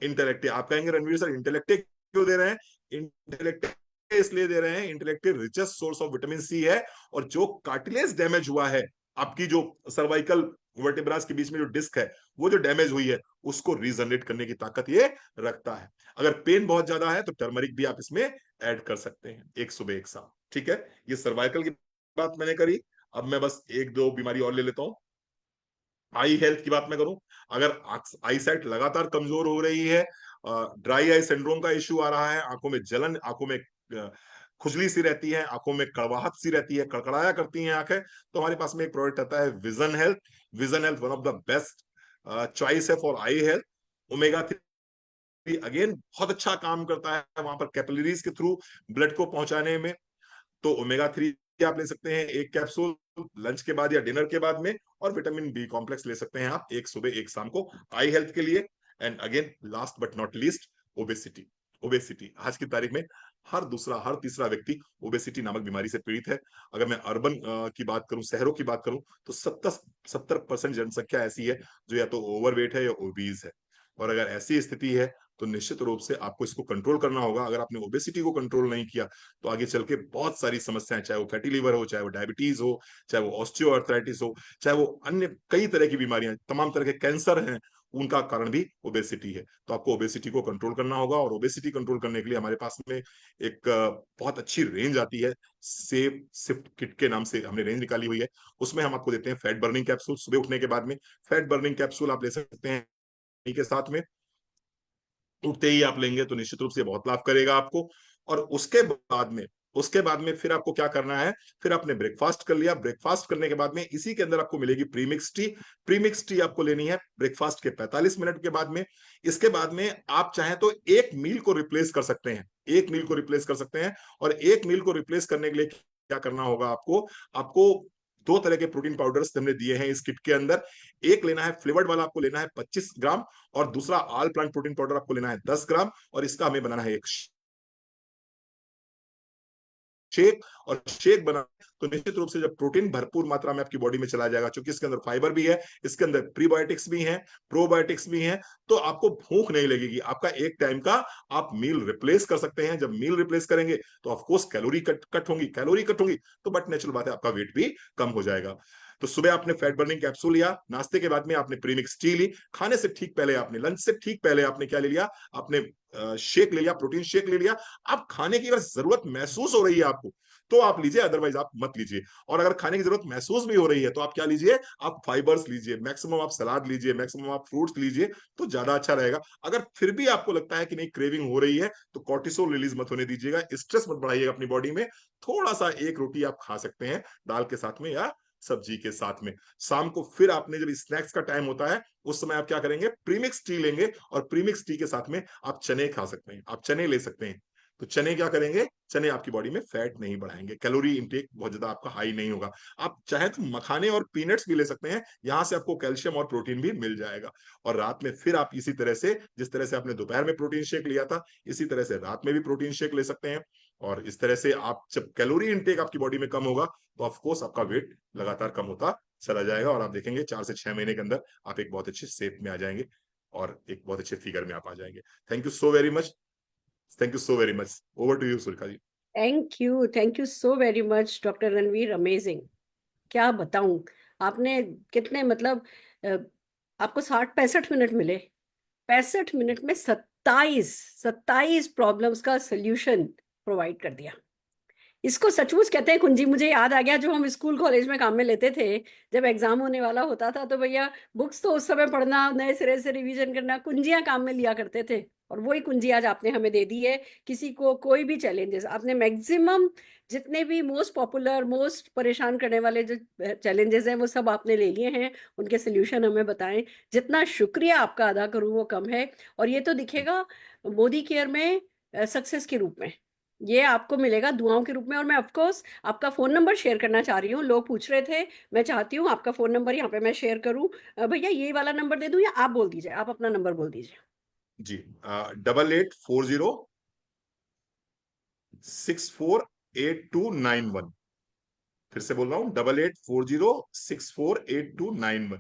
इंटेलेक्टे आप कहेंगे रणवीर सर इंटेलेक्टे क्यों दे रहे हैं, इंटेलेक्टे इसलिए दे रहे हैं, Intellect richest source of vitamin C है। और जो कार्टिलेज डैमेज हुआ है, आपकी जो सर्वाइकल वर्टिब्रास के बीच में जो डिस्क है वो जो डैमेज हुई है, उसको रीजनरेट करने की ताकत ये रखता है। अगर पेन बहुत ज्यादा है तो टर्मरिक भी आप इसमें ऐड कर सकते हैं, 1 सुबह 1 शाम। ठीक है, ये सर्वाइकल की बात मैंने करी। अब मैं बस 1-2 बीमारी और ले लेता हूं। आई हेल्थ की बात मैं करूं, अगर आई साइट लगातार कमजोर हो रही है, ड्राई आई सिंड्रोम का इश्यू आ रहा है, आंखों में जलन, आंखों में खुजली सी रहती है, आंखों में कड़वाहट सी रहती है, कड़कड़ाया करती हैं आंखें, तो हमारे पास में एक प्रोडक्ट आता है vision health. Vision health one of the best choice है for eye health. Omega 3 again बहुत अच्छा काम करता है वहां पर कैपिलरीज के थ्रू ब्लड को पहुंचाने में। तो ओमेगा 3 आप ले सकते हैं 1 कैप्सूल लंच के बाद या डिनर के बाद में। और विटामिन बी कॉम्प्लेक्स ले सकते हैं आप 1 सुबह 1 शाम को आई हेल्थ के लिए। And again last but not least, obesity. Obesity आज की तारीख में हर दूसरा हर तीसरा व्यक्ति ओबेसिटी नामक बीमारी से पीड़ित है। अगर मैं अर्बन की बात करूं, शहरों की बात करूं, तो 70% जनसंख्या ऐसी है जो या तो ओवरवेट है या ओबीज है। और अगर ऐसी स्थिति है तो निश्चित रूप से आपको इसको कंट्रोल करना होगा। अगर आपने ओबेसिटी को कंट्रोल नहीं किया तो आगे चल के बहुत सारी समस्याएं, चाहे वो फैटी लीवर हो, चाहे वो डायबिटीज हो, चाहे वो ऑस्टियोआर्थराइटिस हो, चाहे वो अन्य कई तरह की बीमारियां, तमाम तरह के कैंसर हैं, उनका कारण भी ओबेसिटी है। तो आपको ओबेसिटी को कंट्रोल करना होगा। और ओबेसिटी कंट्रोल करने के लिए हमारे पास में एक बहुत अच्छी रेंज आती है, सेव सिफ्ट किट के नाम से हमने रेंज निकाली हुई है। उसमें हम आपको देते हैं फैट बर्निंग कैप्सूल सुबह उठने के बाद में। फैट बर्निंग कैप्सूल आप ले सकते हैं के साथ में, उठते ही आप लेंगे तो निश्चित रूप से बहुत लाभ करेगा आपको। और उसके बाद में उसके बाद में फिर आपको क्या करना है, फिर आपने ब्रेकफास्ट कर लिया, ब्रेकफास्ट करने के बाद में इसी के अंदर आपको मिलेगी प्रीमिक्स टी। प्रीमिक्स टी आपको लेनी है ब्रेकफास्ट के 45 मिनट के बाद में। इसके बाद में आप चाहें तो एक मील को रिप्लेस कर सकते हैं, एक मील को रिप्लेस कर सकते हैं। और एक मील को रिप्लेस करने के लिए क्या करना होगा आपको, आपको दो तरह के प्रोटीन पाउडर्स हमने दिए हैं इस किट के अंदर। एक लेना है फ्लेवर्ड वाला, आपको लेना है 25 ग्राम, और दूसरा ऑल प्लांट प्रोटीन पाउडर आपको लेना है 10 ग्राम, और इसका हमें बनाना है एक शेक। और शेक बना तो निश्चित रूप से जब प्रोटीन भरपूर मात्रा में आपकी बॉडी में चला जाएगा, क्योंकि इसके अंदर फाइबर भी है, इसके अंदर प्रीबायोटिक्स भी हैं, प्रोबायोटिक्स भी हैं, तो आपको भूख नहीं लगेगी। आपका एक टाइम का आप मील रिप्लेस कर सकते हैं। जब मील रिप्लेस करेंगे तो ऑफकोर्स कैलोरी कट होंगी, कैलोरी कट होंगी तो बट नेचुरल बात है आपका वेट भी कम हो जाएगा। तो सुबह आपने फैट बर्निंग कैप्सूल लिया, नाश्ते के बाद में आपने प्रीमिक्स टी ली, खाने से ठीक पहले आपने, लंच से ठीक पहले आपने क्या ले लिया, आपने शेक ले लिया, प्रोटीन शेक ले लिया। अब खाने की अगर जरूरत महसूस हो रही है आपको तो आप लीजिए, अदरवाइज आप मत लीजिए। और अगर खाने की जरूरत महसूस भी हो रही है तो आप क्या लीजिए, आप फाइबर्स लीजिए, मैक्सिमम आप सलाद लीजिए, मैक्सिमम आप फ्रूट्स लीजिए, तो ज्यादा अच्छा रहेगा। अगर फिर भी आपको लगता है कि नहीं क्रेविंग हो रही है तो कॉर्टिसोल रिलीज मत होने दीजिएगा, स्ट्रेस मत बढ़ाइएगा अपनी बॉडी में। थोड़ा सा एक रोटी आप खा सकते हैं दाल के साथ में या सब्जी के साथ में। शाम को फिर आपने जब स्नैक्स का टाइम होता है उस समय आप क्या करेंगे, प्रीमिक्स टी लेंगे, और प्रीमिक्स टी के साथ में आप चने खा सकते हैं, आप चने ले सकते हैं। तो चने क्या करेंगे, चने आपकी बॉडी में फैट नहीं बढ़ाएंगे, कैलोरी इंटेक बहुत ज्यादा आपका हाई नहीं होगा। आप चाहे तो मखाने और पीनट्स भी ले सकते हैं, यहां से आपको कैल्शियम और प्रोटीन भी मिल जाएगा। और रात में फिर आप इसी तरह से, जिस तरह से आपने दोपहर में प्रोटीन शेक लिया था, इसी तरह से रात में भी प्रोटीन शेक ले सकते हैं। और इस तरह से आप जब कैलोरी इंटेक आपकी बॉडी में कम होगा तो ऑफकोर्स आपका वेट लगातार कम होता चला जाएगा, और आप देखेंगे 4 से 6 महीने के अंदर आप एक बहुत अच्छे शेप में आ जाएंगे और एक बहुत अच्छे फिगर में आप आ जाएंगे। Thank you so very much, thank you so very much. Over to you Surekha ji. Thank you so very much doctor Ranveer, amazing. क्या बताऊं, आपने कितने मतलब आपको 60-65 मिनट मिले, 65 मिनट में 27 प्रॉब्लम्स का सोल्यूशन प्रोवाइड कर दिया। इसको सचमुच कहते हैं कुंजी। मुझे याद आ गया जो हम स्कूल कॉलेज में काम में लेते थे, जब एग्जाम होने वाला होता था तो भैया बुक्स तो उस समय पढ़ना, नए सिरे से रिवीजन करना, कुंजियां काम में लिया करते थे। और वही कुंजी आज आपने हमें दे दी है। किसी को कोई भी चैलेंजेस, आपने मैक्सिमम जितने भी मोस्ट पॉपुलर, मोस्ट परेशान करने वाले जो चैलेंजेस हैं वो सब आपने ले लिए हैं, उनके सोल्यूशन हमें बताएं। जितना शुक्रिया आपका अदा करूं वो कम है। और ये तो दिखेगा मोदी केयर में सक्सेस के रूप में, ये आपको मिलेगा दुआओं के रूप में। और मैं ऑफ कोर्स आपका फोन नंबर शेयर करना चाह रही हूँ, लोग पूछ रहे थे, मैं चाहती हूँ आपका फोन नंबर यहाँ पे मैं शेयर करूँ। भैया ये वाला नंबर दे दूँ या आप बोल दीजिए, आप अपना नंबर बोल दीजिए। जी, 8840648291। फिर से बोल रहा हूँ, 8840648291।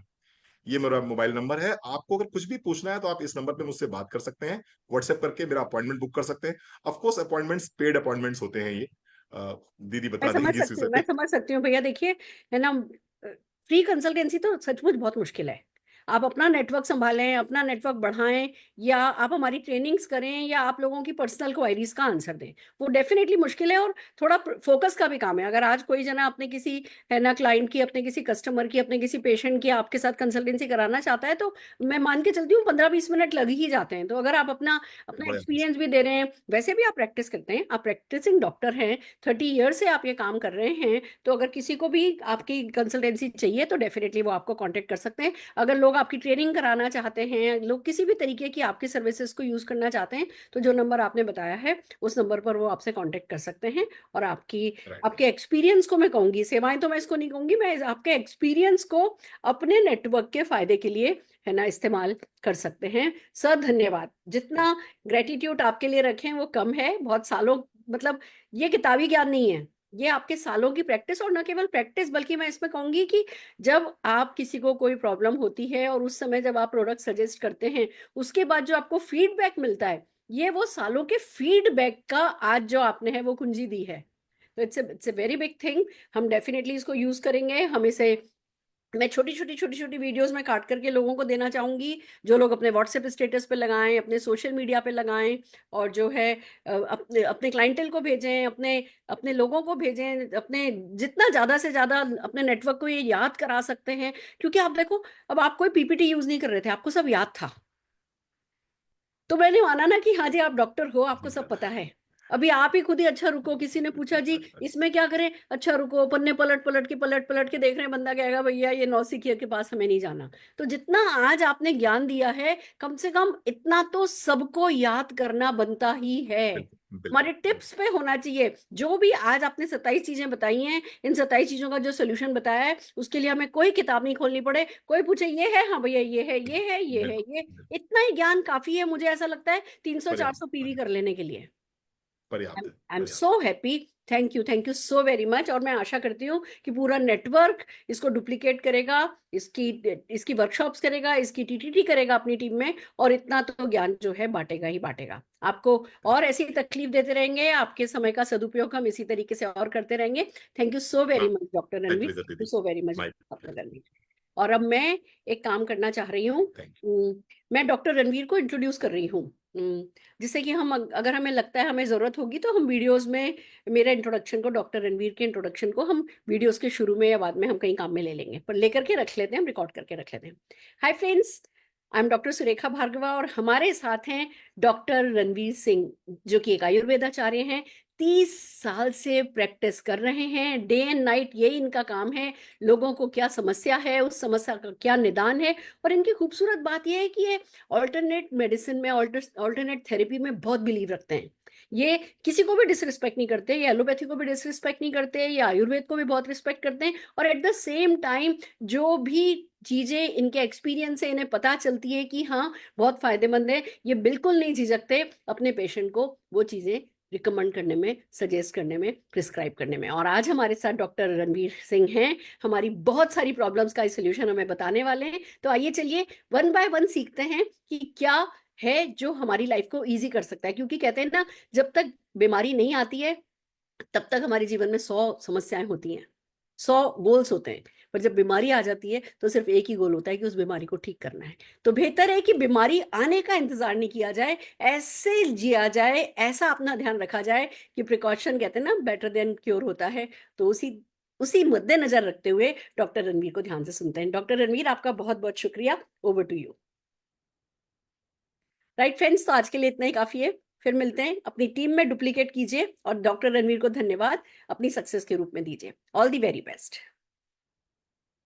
ये मेरा मोबाइल नंबर है। आपको अगर कुछ भी पूछना है तो आप इस नंबर पे मुझसे बात कर सकते हैं, व्हाट्सएप करके मेरा अपॉइंटमेंट बुक कर सकते हैं। Of course appointments paid appointments होते हैं ये, दीदी मैं बता समझ देंगी इस सकती हूँ, विषय मैं पे। समझ सकती हूँ भैया। देखिए है ना, फ्री कंसल्टेंसी तो सचमुच बहुत मुश्किल है। आप अपना नेटवर्क संभालें, अपना नेटवर्क बढ़ाएं, या आप हमारी ट्रेनिंग्स करें, या आप लोगों की पर्सनल क्वायरीज का आंसर दें, वो डेफिनेटली मुश्किल है। और थोड़ा फोकस का भी काम है। अगर आज कोई जना अपने किसी है ना क्लाइंट की, अपने किसी कस्टमर की, अपने किसी पेशेंट की आपके साथ कंसल्टेंसी कराना चाहता है तो मैं मान के चलती हूँ 15-20 मिनट लग ही जाते हैं। तो अगर आप अपना अपना बड़े एक्सपीरियंस भी दे रहे हैं, वैसे भी आप प्रैक्टिस करते हैं, आप प्रैक्टिसिंग डॉक्टर हैं, 30 ईयर से आप ये काम कर रहे हैं, तो अगर किसी को भी आपकी कंसल्टेंसी चाहिए तो डेफिनेटली वो आपको कांटेक्ट कर सकते हैं। अगर लोग आपकी ट्रेनिंग कराना चाहते हैं, लोग किसी भी तरीके की आपकी सर्विसेज को यूज करना चाहते हैं, तो जो नंबर आपने बताया है उस नंबर पर वो आपसे कांटेक्ट कर सकते हैं। और राइट। आपके एक्सपीरियंस को मैं कहूंगी, सेवाएं तो मैं इसको नहीं कहूंगी, मैं आपके एक्सपीरियंस को अपने नेटवर्क के फायदे के लिए है ना इस्तेमाल कर सकते हैं। सर धन्यवाद। जितना ग्रेटिट्यूड आपके लिए रखें वो कम है। बहुत सालों, मतलब ये किताबी ज्ञान नहीं है, ये आपके सालों की प्रैक्टिस। और न केवल प्रैक्टिस, बल्कि मैं इसमें कहूंगी कि जब आप किसी को कोई प्रॉब्लम होती है और उस समय जब आप प्रोडक्ट सजेस्ट करते हैं, उसके बाद जो आपको फीडबैक मिलता है, ये वो सालों के फीडबैक का आज जो आपने है वो कुंजी दी है। तो it's a very big thing. हम डेफिनेटली इसको यूज करेंगे। हम इसे, मैं छोटी छोटी वीडियोस में काट करके लोगों को देना चाहूंगी, जो लोग अपने व्हाट्सएप स्टेटस पे लगाएं, अपने सोशल मीडिया पे लगाएं, और जो है अपने अपने क्लाइंटेल को भेजें, अपने अपने लोगों को भेजें, अपने जितना ज्यादा से ज्यादा अपने नेटवर्क को ये याद करा सकते हैं। क्योंकि आप देखो, अब आप कोई पीपीटी यूज नहीं कर रहे थे, आपको सब याद था। तो मैंने माना ना कि हाँ जी आप डॉक्टर हो, आपको जी सब सर। पता है। अभी आप ही खुद ही अच्छा रुको, किसी ने पूछा जी इसमें क्या करें, अच्छा रुको, पन्ने पलट पलट के देख रहे हैं, बंदा कहेगा भैया ये नौसिखिया के पास हमें नहीं जाना। तो जितना आज आपने ज्ञान दिया है, कम से कम इतना तो सबको याद करना बनता ही है। हमारे टिप्स पे होना चाहिए। जो भी आज आपने 27 चीजें बताई हैं, इन 27 चीजों का जो सोल्यूशन बताया है, उसके लिए हमें कोई किताब नहीं खोलनी पड़े, कोई पूछे ये है, हाँ भैया ये है, ये है, ये है, ये, इतना ही ज्ञान काफी है। मुझे ऐसा लगता है 300-400 पीवी कर लेने के लिए। पर्याप्त है। I am so happy. Thank you so very much. और मैं आशा करती हूँ कि पूरा नेटवर्क इसको डुप्लीकेट करेगा, इसकी वर्कशॉप्स करेगा, इसकी टीटीटी करेगा अपनी टीम में, और इतना तो ज्ञान जो है बांटेगा ही बांटेगा आपको। और ऐसी तकलीफ देते रहेंगे, आपके समय का सदुपयोग हम इसी तरीके से और करते रहेंगे। Thank you so very much doctor Ranveer, thank you so very much doctor Ranveer. और अब मैं एक काम करना चाह रही हूँ, मैं डॉक्टर रणवीर को इंट्रोड्यूस कर रही हूँ, जिससे कि हम, अगर हमें लगता है हमें जरूरत होगी तो हम वीडियोस में मेरे इंट्रोडक्शन को, डॉक्टर रणवीर के इंट्रोडक्शन को हम वीडियोस के शुरू में या बाद में हम कहीं काम में ले लेंगे, पर लेकर के रख लेते हैं, हम रिकॉर्ड करके रख लेते हैं। Hi friends, I am doctor Surekha Bhargava, और हमारे साथ हैं डॉक्टर रणवीर सिंह, जो कि एक आयुर्वेदाचार्य हैं। 30 साल से प्रैक्टिस कर रहे हैं, डे एंड नाइट यही इनका काम है। लोगों को क्या समस्या है, उस समस्या का क्या निदान है। और इनकी खूबसूरत बात यह है कि ये ऑल्टरनेट मेडिसिन में, ऑल्टरनेट थेरेपी में बहुत बिलीव रखते हैं। ये किसी को भी डिसरिस्पेक्ट नहीं करते, ये एलोपैथी को भी डिसरिस्पेक्ट नहीं करते, ये आयुर्वेद को भी बहुत रिस्पेक्ट करते हैं। और एट द सेम टाइम जो भी चीजें इनके एक्सपीरियंस से इन्हें पता चलती है कि हाँ बहुत फायदेमंद है, ये बिल्कुल नहीं झिझकते अपने पेशेंट को वो चीजें रिकमेंड करने में, सजेस्ट करने में, प्रिस्क्राइब करने में। और आज हमारे साथ डॉक्टर रणवीर सिंह हैं, हमारी बहुत सारी प्रॉब्लम्स का सोल्यूशन हमें बताने वाले हैं। तो आइए चलिए वन बाय वन सीखते हैं कि क्या है जो हमारी लाइफ को इजी कर सकता है। क्योंकि कहते हैं ना, जब तक बीमारी नहीं आती है तब तक हमारे जीवन में 100 समस्याएं होती हैं, 100 गोल्स होते हैं, पर जब बीमारी आ जाती है तो सिर्फ एक ही गोल होता है कि उस बीमारी को ठीक करना है। तो बेहतर है कि बीमारी आने का इंतजार नहीं किया जाए, ऐसे जिया जाए, ऐसा अपना ध्यान रखा जाए कि प्रिकॉशन, कहते हैं ना, बेटर देन क्योर होता है। तो उसी मद्देनजर रखते हुए डॉक्टर रणवीर को ध्यान से सुनते हैं। डॉक्टर रणवीर, आपका बहुत बहुत शुक्रिया। Over to you. Right friends, तो आज के लिए इतना ही काफी है, फिर मिलते हैं। अपनी टीम में डुप्लीकेट कीजिए और डॉक्टर रणवीर को धन्यवाद अपनी सक्सेस के रूप में दीजिए। All the very best.